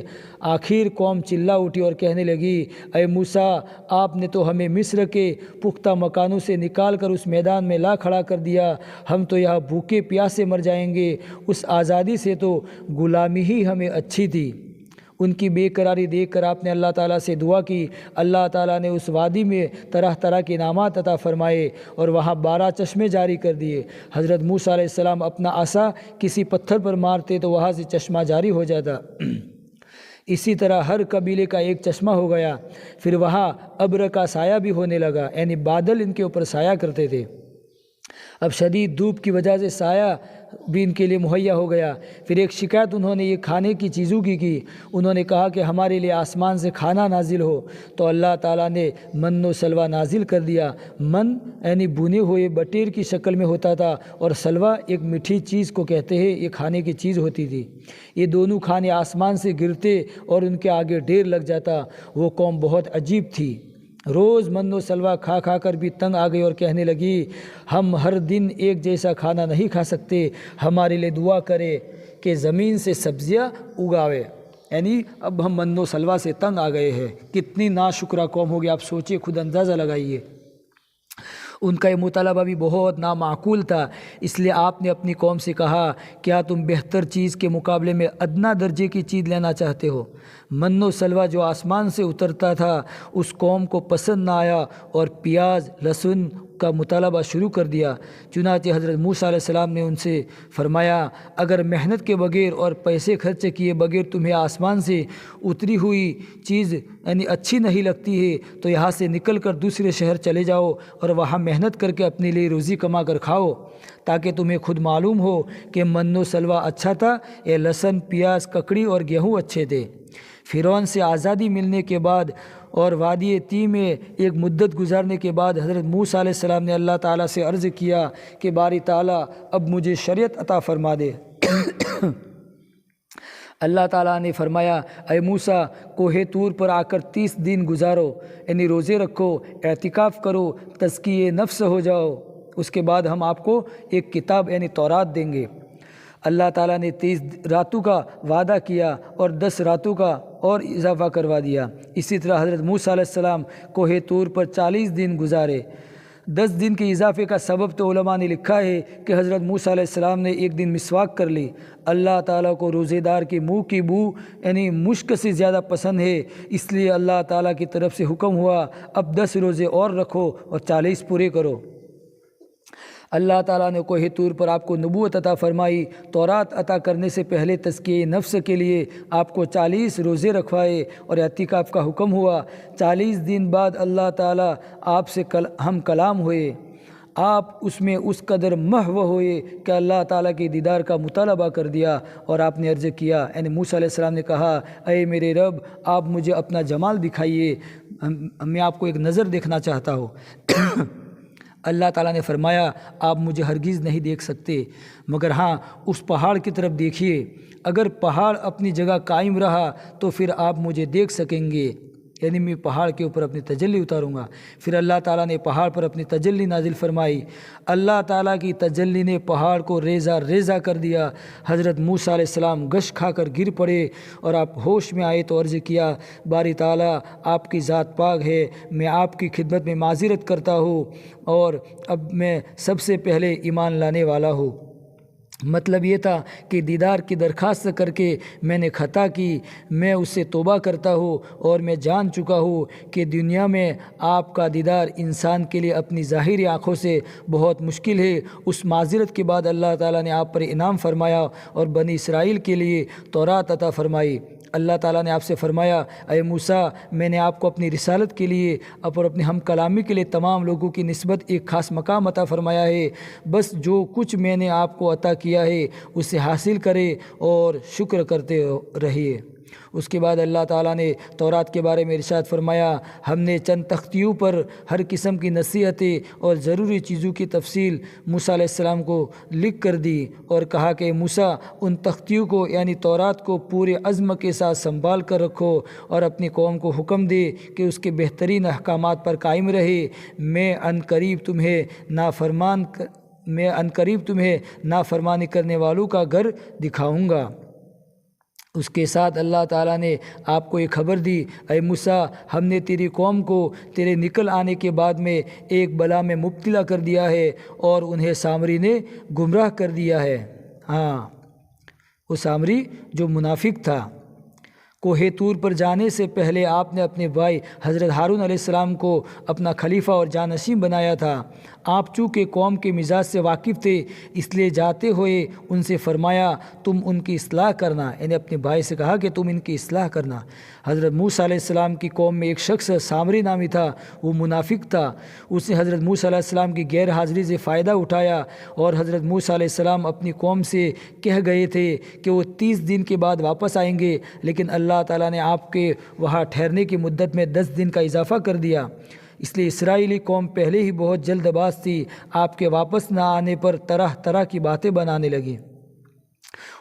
آخر قوم چلا اٹھی اور کہنے لگی، اے موسیٰ آپ نے تو ہمیں مصر کے پختہ مکانوں سے نکال کر اس میدان میں لا کھڑا کر دیا، ہم تو یہاں بھوکے پیاسے مر جائیں گے۔ اس آزادی سے تو غلامی ہی ہمیں اچھی تھی۔ ان کی بے قراری دیکھ کر آپ نے اللہ تعالیٰ سے دعا کی۔ اللہ تعالیٰ نے اس وادی میں طرح طرح کے انعامات عطا فرمائے اور وہاں 12 چشمے جاری کر دیے۔ حضرت موسیٰ علیہ السلام اپنا عصا کسی پتھر پر مارتے تو وہاں سے چشمہ جاری ہو جاتا۔ اسی طرح ہر قبیلے کا ایک چشمہ ہو گیا۔ پھر وہاں ابر کا سایہ بھی ہونے لگا، یعنی بادل ان کے اوپر سایہ کرتے تھے۔ اب شدید دھوپ کی وجہ سے سایہ بھی ان کے لیے مہیا ہو گیا۔ پھر ایک شکایت انہوں نے یہ کھانے کی چیزوں کی انہوں نے کہا کہ ہمارے لیے آسمان سے کھانا نازل ہو، تو اللہ تعالیٰ نے من و سلوہ نازل کر دیا۔ من یعنی بھنے ہوئے بٹیر کی شکل میں ہوتا تھا اور سلوہ ایک میٹھی چیز کو کہتے ہیں، یہ کھانے کی چیز ہوتی تھی۔ یہ دونوں کھانے آسمان سے گرتے اور ان کے آگے ڈھیر لگ جاتا۔ وہ قوم بہت عجیب تھی، روز من و سلوہ کھا کھا کر بھی تنگ آ گئی اور کہنے لگی ہم ہر دن ایک جیسا کھانا نہیں کھا سکتے، ہمارے لیے دعا کرے کہ زمین سے سبزیاں اگاوے۔ یعنی اب ہم من و سلوہ سے تنگ آ گئے ہیں۔ کتنی ناشکرہ قوم ہوگی آپ سوچئے، خود اندازہ لگائیے۔ ان کا یہ مطالبہ بھی بہت نامعقول تھا، اس لیے آپ نے اپنی قوم سے کہا کیا تم بہتر چیز کے مقابلے میں ادنیٰ درجے کی چیز لینا چاہتے ہو؟ من و سلوہ جو آسمان سے اترتا تھا اس قوم کو پسند نہ آیا اور پیاز لہسن کا مطالبہ شروع کر دیا۔ چنانچہ حضرت موسیٰ علیہ السلام نے ان سے فرمایا اگر محنت کے بغیر اور پیسے خرچ کیے بغیر تمہیں آسمان سے اتری ہوئی چیز یعنی اچھی نہیں لگتی ہے تو یہاں سے نکل کر دوسرے شہر چلے جاؤ اور وہاں محنت کر کے اپنے لیے روزی کما کر کھاؤ، تاکہ تمہیں خود معلوم ہو کہ من و سلوہ اچھا تھا یا لہسن پیاز ککڑی اور گیہوں اچھے تھے۔ فرعون سے آزادی ملنے کے بعد اور وادی تی میں ایک مدت گزارنے کے بعد حضرت موسیٰ علیہ السلام نے اللہ تعالیٰ سے عرض کیا کہ باری تعالیٰ اب مجھے شریعت عطا فرما دے۔ اللہ تعالیٰ نے فرمایا اے موسیٰ کوہ طور پر آ کر 30 دن گزارو، یعنی روزے رکھو، اعتکاف کرو، تزکیہ نفس ہو جاؤ، اس کے بعد ہم آپ کو ایک کتاب یعنی تورات دیں گے۔ اللہ تعالیٰ نے 30 راتوں کا وعدہ کیا اور 10 راتوں کا اور اضافہ کروا دیا۔ اسی طرح حضرت موسیٰ علیہ السلام کوہ طور پر 40 دن گزارے۔ 10 دن کے اضافے کا سبب تو علماء نے لکھا ہے کہ حضرت موسیٰ علیہ السلام نے ایک دن مسواک کر لی۔ اللہ تعالیٰ کو روزے دار کے منہ کی بو یعنی مشک سے زیادہ پسند ہے، اس لیے اللہ تعالیٰ کی طرف سے حکم ہوا اب 10 روزے اور رکھو اور 40 پورے کرو۔ اللہ تعالیٰ نے کوہ طور پر آپ کو نبوت عطا فرمائی، تورات عطا کرنے سے پہلے تزکیہ نفس کے لیے آپ کو 40 روزے رکھوائے اور اعتکاف کا حکم ہوا۔ 40 دن بعد اللہ تعالیٰ آپ سے ہم کلام ہوئے، آپ اس میں اس قدر محو ہوئے کہ اللہ تعالیٰ کے دیدار کا مطالبہ کر دیا، اور آپ نے عرض کیا یعنی موسیٰ علیہ السلام نے کہا اے میرے رب آپ مجھے اپنا جمال دکھائیے، میں آپ کو ایک نظر دیکھنا چاہتا ہوں۔ اللہ تعالیٰ نے فرمایا آپ مجھے ہرگز نہیں دیکھ سکتے، مگر ہاں اس پہاڑ کی طرف دیکھیے، اگر پہاڑ اپنی جگہ قائم رہا تو پھر آپ مجھے دیکھ سکیں گے، یعنی میں پہاڑ کے اوپر اپنی تجلی اتاروں گا۔ پھر اللہ تعالیٰ نے پہاڑ پر اپنی تجلی نازل فرمائی، اللہ تعالیٰ کی تجلی نے پہاڑ کو ریزہ ریزہ کر دیا۔ حضرت موسیٰ علیہ السلام گش کھا کر گر پڑے اور آپ ہوش میں آئے تو عرض کیا باری تعالیٰ آپ کی ذات پاک ہے، میں آپ کی خدمت میں معذرت کرتا ہوں اور اب میں سب سے پہلے ایمان لانے والا ہوں۔ مطلب یہ تھا کہ دیدار کی درخواست کر کے میں نے خطا کی، میں اس سے توبہ کرتا ہوں اور میں جان چکا ہوں کہ دنیا میں آپ کا دیدار انسان کے لیے اپنی ظاہری آنکھوں سے بہت مشکل ہے۔ اس معذرت کے بعد اللہ تعالیٰ نے آپ پر انعام فرمایا اور بنی اسرائیل کے لیے تورات عطا فرمائی۔ اللہ تعالیٰ نے آپ سے فرمایا اے موسیٰ میں نے آپ کو اپنی رسالت کے لیے اور اپنی ہم کلامی کے لیے تمام لوگوں کی نسبت ایک خاص مقام عطا فرمایا ہے، بس جو کچھ میں نے آپ کو عطا کیا ہے اسے حاصل کرے اور شکر کرتے رہیے۔ اس کے بعد اللہ تعالیٰ نے تورات کے بارے میں ارشاد فرمایا ہم نے چند تختیوں پر ہر قسم کی نصیحتیں اور ضروری چیزوں کی تفصیل موسیٰ علیہ السلام کو لکھ کر دی اور کہا کہ موسیٰ ان تختیوں کو یعنی تورات کو پورے عزم کے ساتھ سنبھال کر رکھو اور اپنی قوم کو حکم دے کہ اس کے بہترین احکامات پر قائم رہے، میں ان قریب تمہیں نافرمانی کرنے والوں کا گھر دکھاؤں گا۔ اس کے ساتھ اللہ تعالیٰ نے آپ کو یہ خبر دی اے موسیٰ ہم نے تیری قوم کو تیرے نکل آنے کے بعد میں ایک بلا میں مبتلا کر دیا ہے اور انہیں سامری نے گمراہ کر دیا ہے۔ ہاں وہ سامری جو منافق تھا۔ کوہ طور پر جانے سے پہلے آپ نے اپنے بھائی حضرت ہارون علیہ السلام کو اپنا خلیفہ اور جانشین بنایا تھا۔ آپ چونکہ قوم کے مزاج سے واقف تھے اس لیے جاتے ہوئے ان سے فرمایا تم ان کی اصلاح کرنا، یعنی اپنے بھائی سے کہا کہ تم ان کی اصلاح کرنا۔ حضرت موسیٰ علیہ السلام کی قوم میں ایک شخص سامری نامی تھا، وہ منافق تھا۔ اس نے حضرت موسیٰ علیہ السلام کی غیر حاضری سے فائدہ اٹھایا اور حضرت موسیٰ علیہ السلام اپنی قوم سے کہہ گئے تھے کہ وہ 30 دن کے بعد واپس آئیں گے، لیکن اللہ تعالیٰ نے آپ کے وہاں ٹھہرنے کی مدت میں 10 دن کا اضافہ کر دیا، اس لیے اسرائیلی قوم پہلے ہی بہت جلد باز تھی۔ آپ کے واپس نہ آنے پر طرح طرح کی باتیں بنانے لگی۔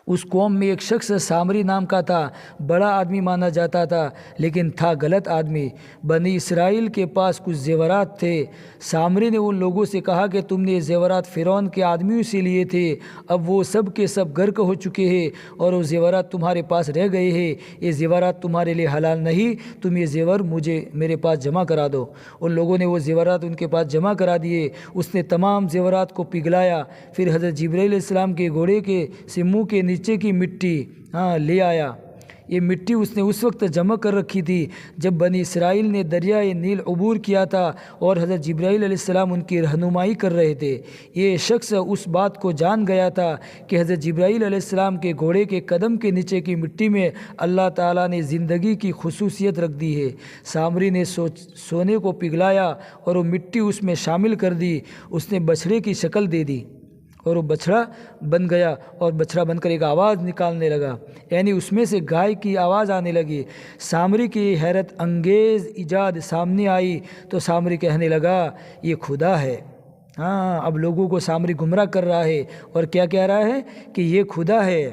اس قوم میں ایک شخص سامری نام کا تھا، بڑا آدمی مانا جاتا تھا لیکن تھا غلط آدمی۔ بنی اسرائیل کے پاس کچھ زیورات تھے۔ سامری نے ان لوگوں سے کہا کہ تم نے یہ زیورات فرعون کے آدمیوں سے لیے تھے، اب وہ سب کے سب غرق ہو چکے ہیں اور وہ زیورات تمہارے پاس رہ گئے ہیں، یہ زیورات تمہارے لیے حلال نہیں، تم یہ زیور میرے پاس جمع کرا دو۔ ان لوگوں نے وہ زیورات ان کے پاس جمع کرا دیے۔ اس نے تمام زیورات کو پگھلایا، پھر حضرت جبرائیل علیہ السلام کے گھوڑے کے سموں کے نیچے کی مٹی لے آیا۔ یہ مٹی اس نے اس وقت جمع کر رکھی تھی جب بنی اسرائیل نے دریائے نیل عبور کیا تھا اور حضرت جبرائیل علیہ السلام ان کی رہنمائی کر رہے تھے۔ یہ شخص اس بات کو جان گیا تھا کہ حضرت جبرائیل علیہ السلام کے گھوڑے کے قدم کے نیچے کی مٹی میں اللہ تعالیٰ نے زندگی کی خصوصیت رکھ دی ہے۔ سامری نے سونے کو پگھلایا اور وہ مٹی اس میں شامل کر دی۔ اس نے بچھڑے کی شکل دے دی اور وہ بچھڑا بن گیا اور بچھڑا بن کر ایک آواز نکالنے لگا، یعنی اس میں سے گائے کی آواز آنے لگی۔ سامری کی حیرت انگیز ایجاد سامنے آئی تو سامری کہنے لگا یہ خدا ہے۔ اب لوگوں کو سامری گمراہ کر رہا ہے اور کیا کہہ رہا ہے کہ یہ خدا ہے،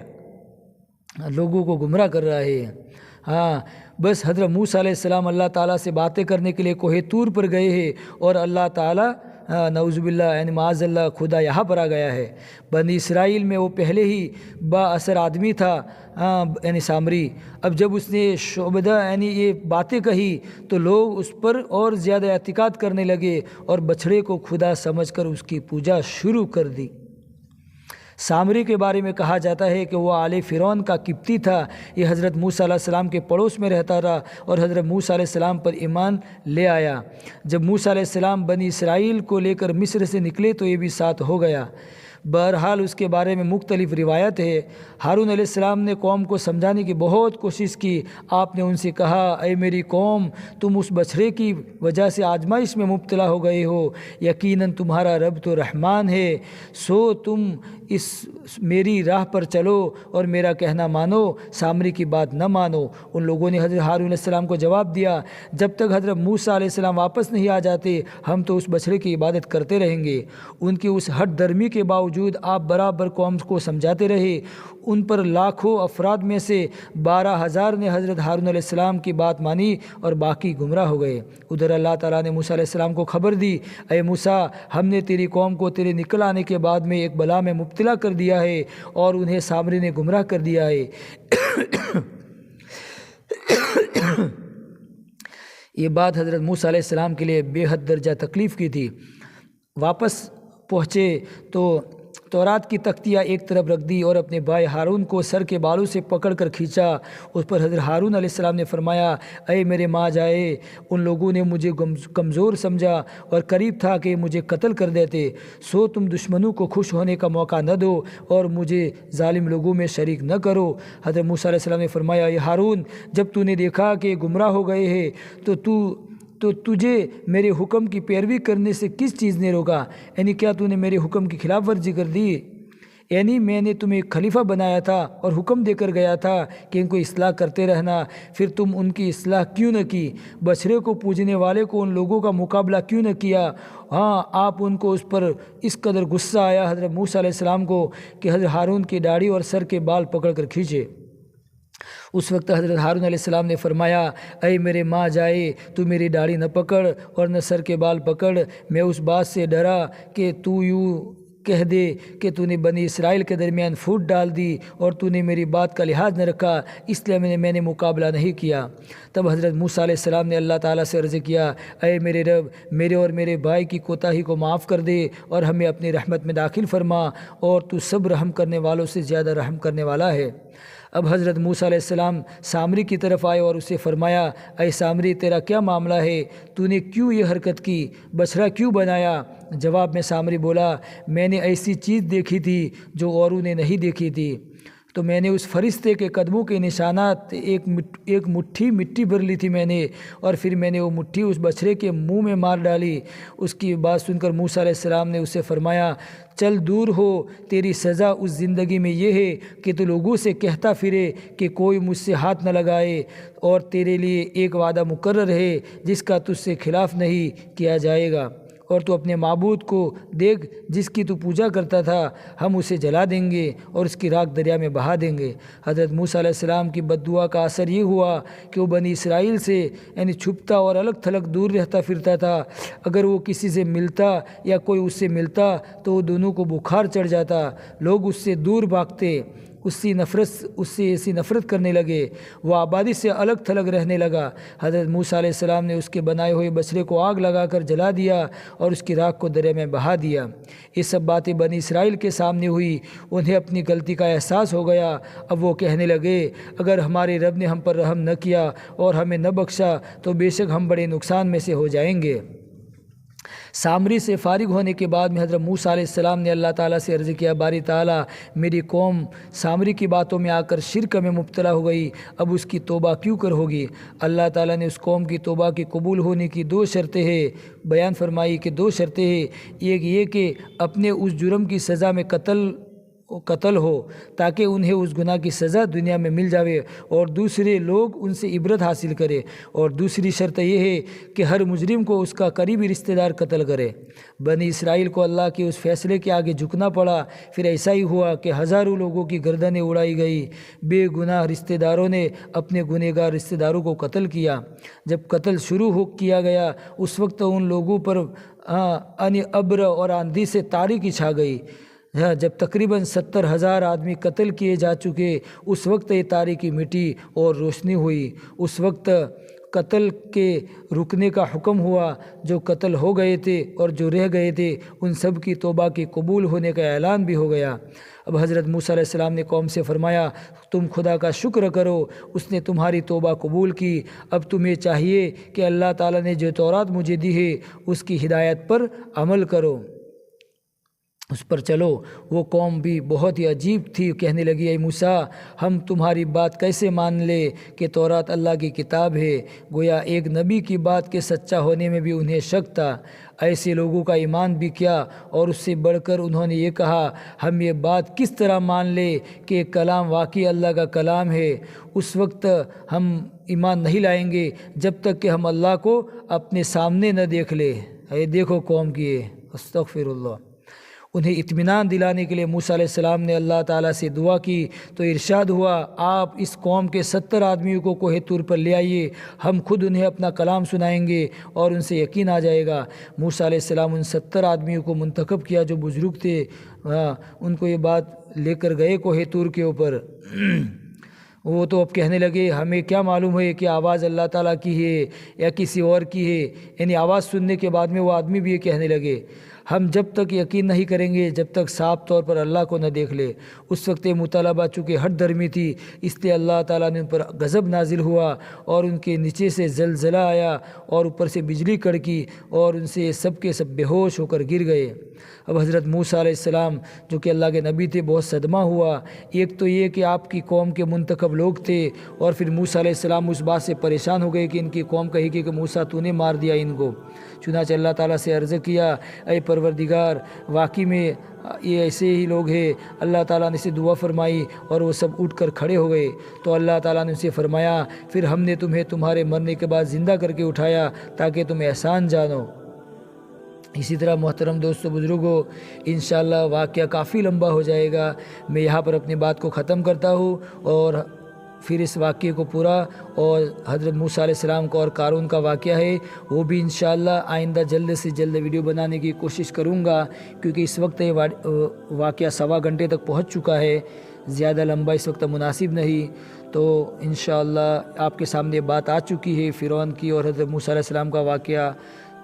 لوگوں کو گمراہ کر رہا ہے۔ بس حضرت موسیٰ علیہ السلام اللہ تعالیٰ سے باتیں کرنے کے لیے کوہ طور پر گئے ہیں اور اللہ تعالیٰ نعوذ باللہ یعنی معاذ اللہ خدا یہاں پر آ گیا ہے۔ بنی اسرائیل میں وہ پہلے ہی با اثر آدمی تھا یعنی سامری، اب جب اس نے شعبدہ یعنی یہ باتیں کہی تو لوگ اس پر اور زیادہ اعتقاد کرنے لگے اور بچھڑے کو خدا سمجھ کر اس کی پوجا شروع کر دی۔ سامری کے بارے میں کہا جاتا ہے کہ وہ آل فرعون کا قبطی تھا، یہ حضرت موسیٰ علیہ السلام کے پڑوس میں رہتا رہا اور حضرت موسیٰ علیہ السلام پر ایمان لے آیا۔ جب موسیٰ علیہ السلام بنی اسرائیل کو لے کر مصر سے نکلے تو یہ بھی ساتھ ہو گیا۔ بہرحال اس کے بارے میں مختلف روایت ہے۔ ہارون علیہ السلام نے قوم کو سمجھانے کی بہت کوشش کی۔ آپ نے ان سے کہا، اے میری قوم، تم اس بچھڑے کی وجہ سے آزمائش میں مبتلا ہو گئے ہو، یقیناً تمہارا رب تو رحمان ہے، سو تم اس میری راہ پر چلو اور میرا کہنا مانو، سامری کی بات نہ مانو۔ ان لوگوں نے حضرت ہارون علیہ السلام کو جواب دیا، جب تک حضرت موسیٰ علیہ السلام واپس نہیں آ جاتے ہم تو اس بچھڑے کی عبادت کرتے رہیں گے۔ ان کی اس ہٹ درمی کے باوجود آپ برابر قوم کو سمجھاتے رہے۔ ان پر لاکھوں افراد میں سے 12,000 نے حضرت ہارون علیہ السلام کی بات مانی اور باقی گمراہ ہو گئے۔ ادھر اللہ تعالیٰ نے موسیٰ علیہ السلام کو خبر دی، اے موسیٰ، ہم نے تیری قوم کو تیرے نکل آنے کے بعد میں ایک بلا میں مبتلا کر دیا ہے اور انہیں سامری نے گمراہ کر دیا ہے۔ یہ بات حضرت موسیٰ علیہ السلام کے لیے بے حد درجہ تکلیف کی تھی۔ واپس پہنچے تو تورات کی تختیاں ایک طرف رکھ دی اور اپنے بھائی ہارون کو سر کے بالوں سے پکڑ کر کھینچا۔ اس پر حضرت ہارون علیہ السلام نے فرمایا، اے میرے ماں جائے، ان لوگوں نے مجھے کمزور سمجھا اور قریب تھا کہ مجھے قتل کر دیتے، سو تم دشمنوں کو خوش ہونے کا موقع نہ دو اور مجھے ظالم لوگوں میں شریک نہ کرو۔ حضرت موسیٰ علیہ السلام نے فرمایا، اے ہارون، جب تو نے دیکھا کہ گمراہ ہو گئے ہیں تو تجھے میرے حکم کی پیروی کرنے سے کس چیز نے روکا؟ یعنی کیا تو نے میرے حکم کی خلاف ورزی کر دی؟ یعنی میں نے تمہیں خلیفہ بنایا تھا اور حکم دے کر گیا تھا کہ ان کو اصلاح کرتے رہنا، پھر تم ان کی اصلاح کیوں نہ کی؟ بچھڑے کو پوجنے والے کو ان لوگوں کا مقابلہ کیوں نہ کیا؟ ہاں، آپ ان کو اس پر اس قدر غصہ آیا حضرت موسیٰ علیہ السلام کو کہ حضرت ہارون کی داڑھی اور سر کے بال پکڑ کر کھینچے۔ اس وقت حضرت ہارون علیہ السلام نے فرمایا، اے میرے ماں جائے، تو میری داڑھی نہ پکڑ اور نہ سر کے بال پکڑ، میں اس بات سے ڈرا کہ تو یوں کہہ دے کہ تو نے بنی اسرائیل کے درمیان پھوٹ ڈال دی اور تو نے میری بات کا لحاظ نہ رکھا، اس لیے میں نے مقابلہ نہیں کیا۔ تب حضرت موسیٰ علیہ السلام نے اللہ تعالیٰ سے عرض کیا، اے میرے رب، میرے اور میرے بھائی کی کوتاہی کو معاف کر دے اور ہمیں اپنی رحمت میں داخل فرما، اور تو سب رحم کرنے والوں سے زیادہ رحم کرنے والا ہے۔ اب حضرت موسیٰ علیہ السلام سامری کی طرف آئے اور اسے فرمایا، اے سامری، تیرا کیا معاملہ ہے؟ تو نے کیوں یہ حرکت کی؟ بچھڑا کیوں بنایا؟ جواب میں سامری بولا، میں نے ایسی چیز دیکھی تھی جو اوروں نے نہیں دیکھی تھی، تو میں نے اس فرشتے کے قدموں کے نشانات ایک مٹھی مٹی بھر لی تھی میں نے، اور پھر میں نے وہ مٹھی اس بچھڑے کے منہ میں مار ڈالی۔ اس کی بات سن کر موسیٰ علیہ السلام نے اسے فرمایا، چل دور ہو، تیری سزا اس زندگی میں یہ ہے کہ تو لوگوں سے کہتا پھرے کہ کوئی مجھ سے ہاتھ نہ لگائے، اور تیرے لیے ایک وعدہ مقرر ہے جس کا تجھ سے خلاف نہیں کیا جائے گا، اور تو اپنے معبود کو دیکھ جس کی تو پوجا کرتا تھا، ہم اسے جلا دیں گے اور اس کی راکھ دریا میں بہا دیں گے۔ حضرت موسیٰ علیہ السلام کی بد دعا کا اثر یہ ہوا کہ وہ بنی اسرائیل سے یعنی چھپتا اور الگ تھلگ دور رہتا پھرتا تھا۔ اگر وہ کسی سے ملتا یا کوئی اس سے ملتا تو وہ دونوں کو بخار چڑھ جاتا، لوگ اس سے دور بھاگتے، اس سے ایسی نفرت کرنے لگے، وہ آبادی سے الگ تھلگ رہنے لگا۔ حضرت موسیٰ علیہ السلام نے اس کے بنائے ہوئے بچھڑے کو آگ لگا کر جلا دیا اور اس کی راکھ کو دریا میں بہا دیا۔ یہ سب باتیں بنی اسرائیل کے سامنے ہوئی، انہیں اپنی غلطی کا احساس ہو گیا۔ اب وہ کہنے لگے، اگر ہمارے رب نے ہم پر رحم نہ کیا اور ہمیں نہ بخشا تو بے شک ہم بڑے نقصان میں سے ہو جائیں گے۔ سامری سے فارغ ہونے کے بعد میں حضرت موسیٰ علیہ السلام نے اللہ تعالیٰ سے عرض کیا، باری تعالیٰ، میری قوم سامری کی باتوں میں آ کر شرک میں مبتلا ہو گئی، اب اس کی توبہ کیوں کر ہوگی؟ اللہ تعالیٰ نے اس قوم کی توبہ کے قبول ہونے کی 2 شرطیں ہیں بیان فرمائی کہ 2 شرطیں ہیں، ایک یہ کہ اپنے اس جرم کی سزا میں قتل ہو تاکہ انہیں اس گناہ کی سزا دنیا میں مل جاوے اور دوسرے لوگ ان سے عبرت حاصل کرے، اور دوسری شرط یہ ہے کہ ہر مجرم کو اس کا قریبی رشتہ دار قتل کرے۔ بنی اسرائیل کو اللہ کے اس فیصلے کے آگے جھکنا پڑا، پھر ایسا ہی ہوا کہ ہزاروں لوگوں کی گردنیں اڑائی گئی، بے گناہ رشتہ داروں نے اپنے گنہگار رشتہ داروں کو قتل کیا۔ جب قتل شروع کیا گیا اس وقت ان لوگوں پر یعنی ابر اور آندھی سے تاریکی چھا گئی۔ جب تقریباً 70,000 آدمی قتل کیے جا چکے، اس وقت یہ تاریکی مٹی اور روشنی ہوئی۔ اس وقت قتل کے رکنے کا حکم ہوا۔ جو قتل ہو گئے تھے اور جو رہ گئے تھے ان سب کی توبہ کے قبول ہونے کا اعلان بھی ہو گیا۔ اب حضرت موسیٰ علیہ السلام نے قوم سے فرمایا، تم خدا کا شکر کرو، اس نے تمہاری توبہ قبول کی۔ اب تمہیں چاہیے کہ اللہ تعالیٰ نے جو تورات مجھے دی ہے اس کی ہدایت پر عمل کرو، اس پر چلو۔ وہ قوم بھی بہت ہی عجیب تھی، کہنے لگی، اے موسیٰ، ہم تمہاری بات کیسے مان لے کہ تورات اللہ کی کتاب ہے؟ گویا ایک نبی کی بات کے سچا ہونے میں بھی انہیں شک تھا۔ ایسے لوگوں کا ایمان بھی کیا، اور اس سے بڑھ کر انہوں نے یہ کہا، ہم یہ بات کس طرح مان لیں کہ کلام واقعی اللہ کا کلام ہے؟ اس وقت ہم ایمان نہیں لائیں گے جب تک کہ ہم اللہ کو اپنے سامنے نہ دیکھ لیں۔ اے دیکھو قوم کی، استغفر اللہ۔ انہیں اطمینان دلانے کے لیے موسیٰ علیہ السلام نے اللہ تعالیٰ سے دعا کی تو ارشاد ہوا، آپ اس قوم کے 70 آدمیوں کو کوہ طور پر لے آئیے، ہم خود انہیں اپنا کلام سنائیں گے اور ان سے یقین آ جائے گا۔ موسیٰ علیہ السلام ان 70 آدمیوں کو منتخب کیا جو بزرگ تھے، ان کو یہ بات لے کر گئے کوہ طور کے اوپر۔ وہ تو اب کہنے لگے، ہمیں کیا معلوم ہے کہ آواز اللہ تعالیٰ کی ہے یا کسی اور کی ہے؟ یعنی آواز سننے کے بعد میں وہ آدمی بھی یہ کہنے لگے، ہم جب تک یقین نہیں کریں گے جب تک صاف طور پر اللہ کو نہ دیکھ لے۔ اس وقت یہ مطالبہ چونکہ ہٹ دھرمی تھی، اس لیے اللہ تعالیٰ نے ان پر غضب نازل ہوا اور ان کے نیچے سے زلزلہ آیا اور اوپر سے بجلی کڑکی اور ان سے سب کے سب بے ہوش ہو کر گر گئے۔ اب حضرت موسیٰ علیہ السلام جو کہ اللہ کے نبی تھے بہت صدمہ ہوا۔ ایک تو یہ کہ آپ کی قوم کے منتخب لوگ تھے، اور پھر موسیٰ علیہ السلام اس بات سے پریشان ہو گئے کہ ان کی قوم کہی کہ موسیٰ تو نے مار دیا ان کو۔ چنانچہ اللہ تعالیٰ سے عرض کیا، اے پروردگار، واقعی میں یہ ایسے ہی لوگ ہیں۔ اللہ تعالیٰ نے اسے دعا فرمائی اور وہ سب اٹھ کر کھڑے ہو گئے۔ تو اللہ تعالیٰ نے اسے فرمایا، پھر ہم نے تمہیں تمہارے مرنے کے بعد زندہ کر کے اٹھایا تاکہ تم احسان جانو۔ اسی طرح محترم دوستو بزرگوں، انشاءاللہ واقعہ کافی لمبا ہو جائے گا، میں یہاں پر اپنی بات کو ختم کرتا ہوں اور پھر اس واقعے کو پورا، اور حضرت موسیٰ علیہ السلام کا اور قارون کا واقعہ ہے وہ بھی انشاءاللہ آئندہ جلد سے جلد ویڈیو بنانے کی کوشش کروں گا، کیونکہ اس وقت یہ واقعہ 1.25 گھنٹے تک پہنچ چکا ہے، زیادہ لمبا اس وقت مناسب نہیں۔ تو انشاءاللہ آپ کے سامنے بات آ چکی ہے فرعون کی اور حضرت موسیٰ علیہ السلام کا واقعہ،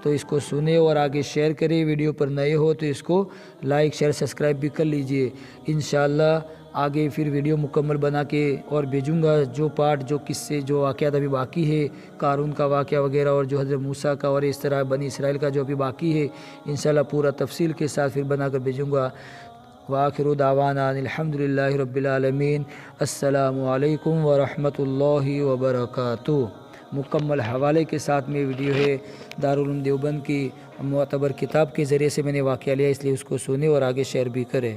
تو اس کو سنیں اور آگے شیئر کریں۔ ویڈیو پر نئے ہو تو اس کو لائک شیئر سبسکرائب بھی کر لیجئے۔ انشاءاللہ آگے پھر ویڈیو مکمل بنا کے اور بھیجوں گا، جو پارٹ جو قصے جو واقعات ابھی باقی ہے، قارون کا واقعہ وغیرہ اور جو حضرت موسیٰ کا اور اس طرح بنی اسرائیل کا جو ابھی باقی ہے، انشاءاللہ پورا تفصیل کے ساتھ پھر بنا کر بھیجوں گا۔ وآخر دعوانا الحمدللہ رب العالمین۔ السلام علیکم ورحمۃ اللہ وبرکاتہ۔ مکمل حوالے کے ساتھ میں ویڈیو ہے، دارالعلوم دیوبند کی معتبر کتاب کے ذریعے سے میں نے واقعہ لیا، اس لیے اس کو سنیں اور آگے شیئر بھی کریں۔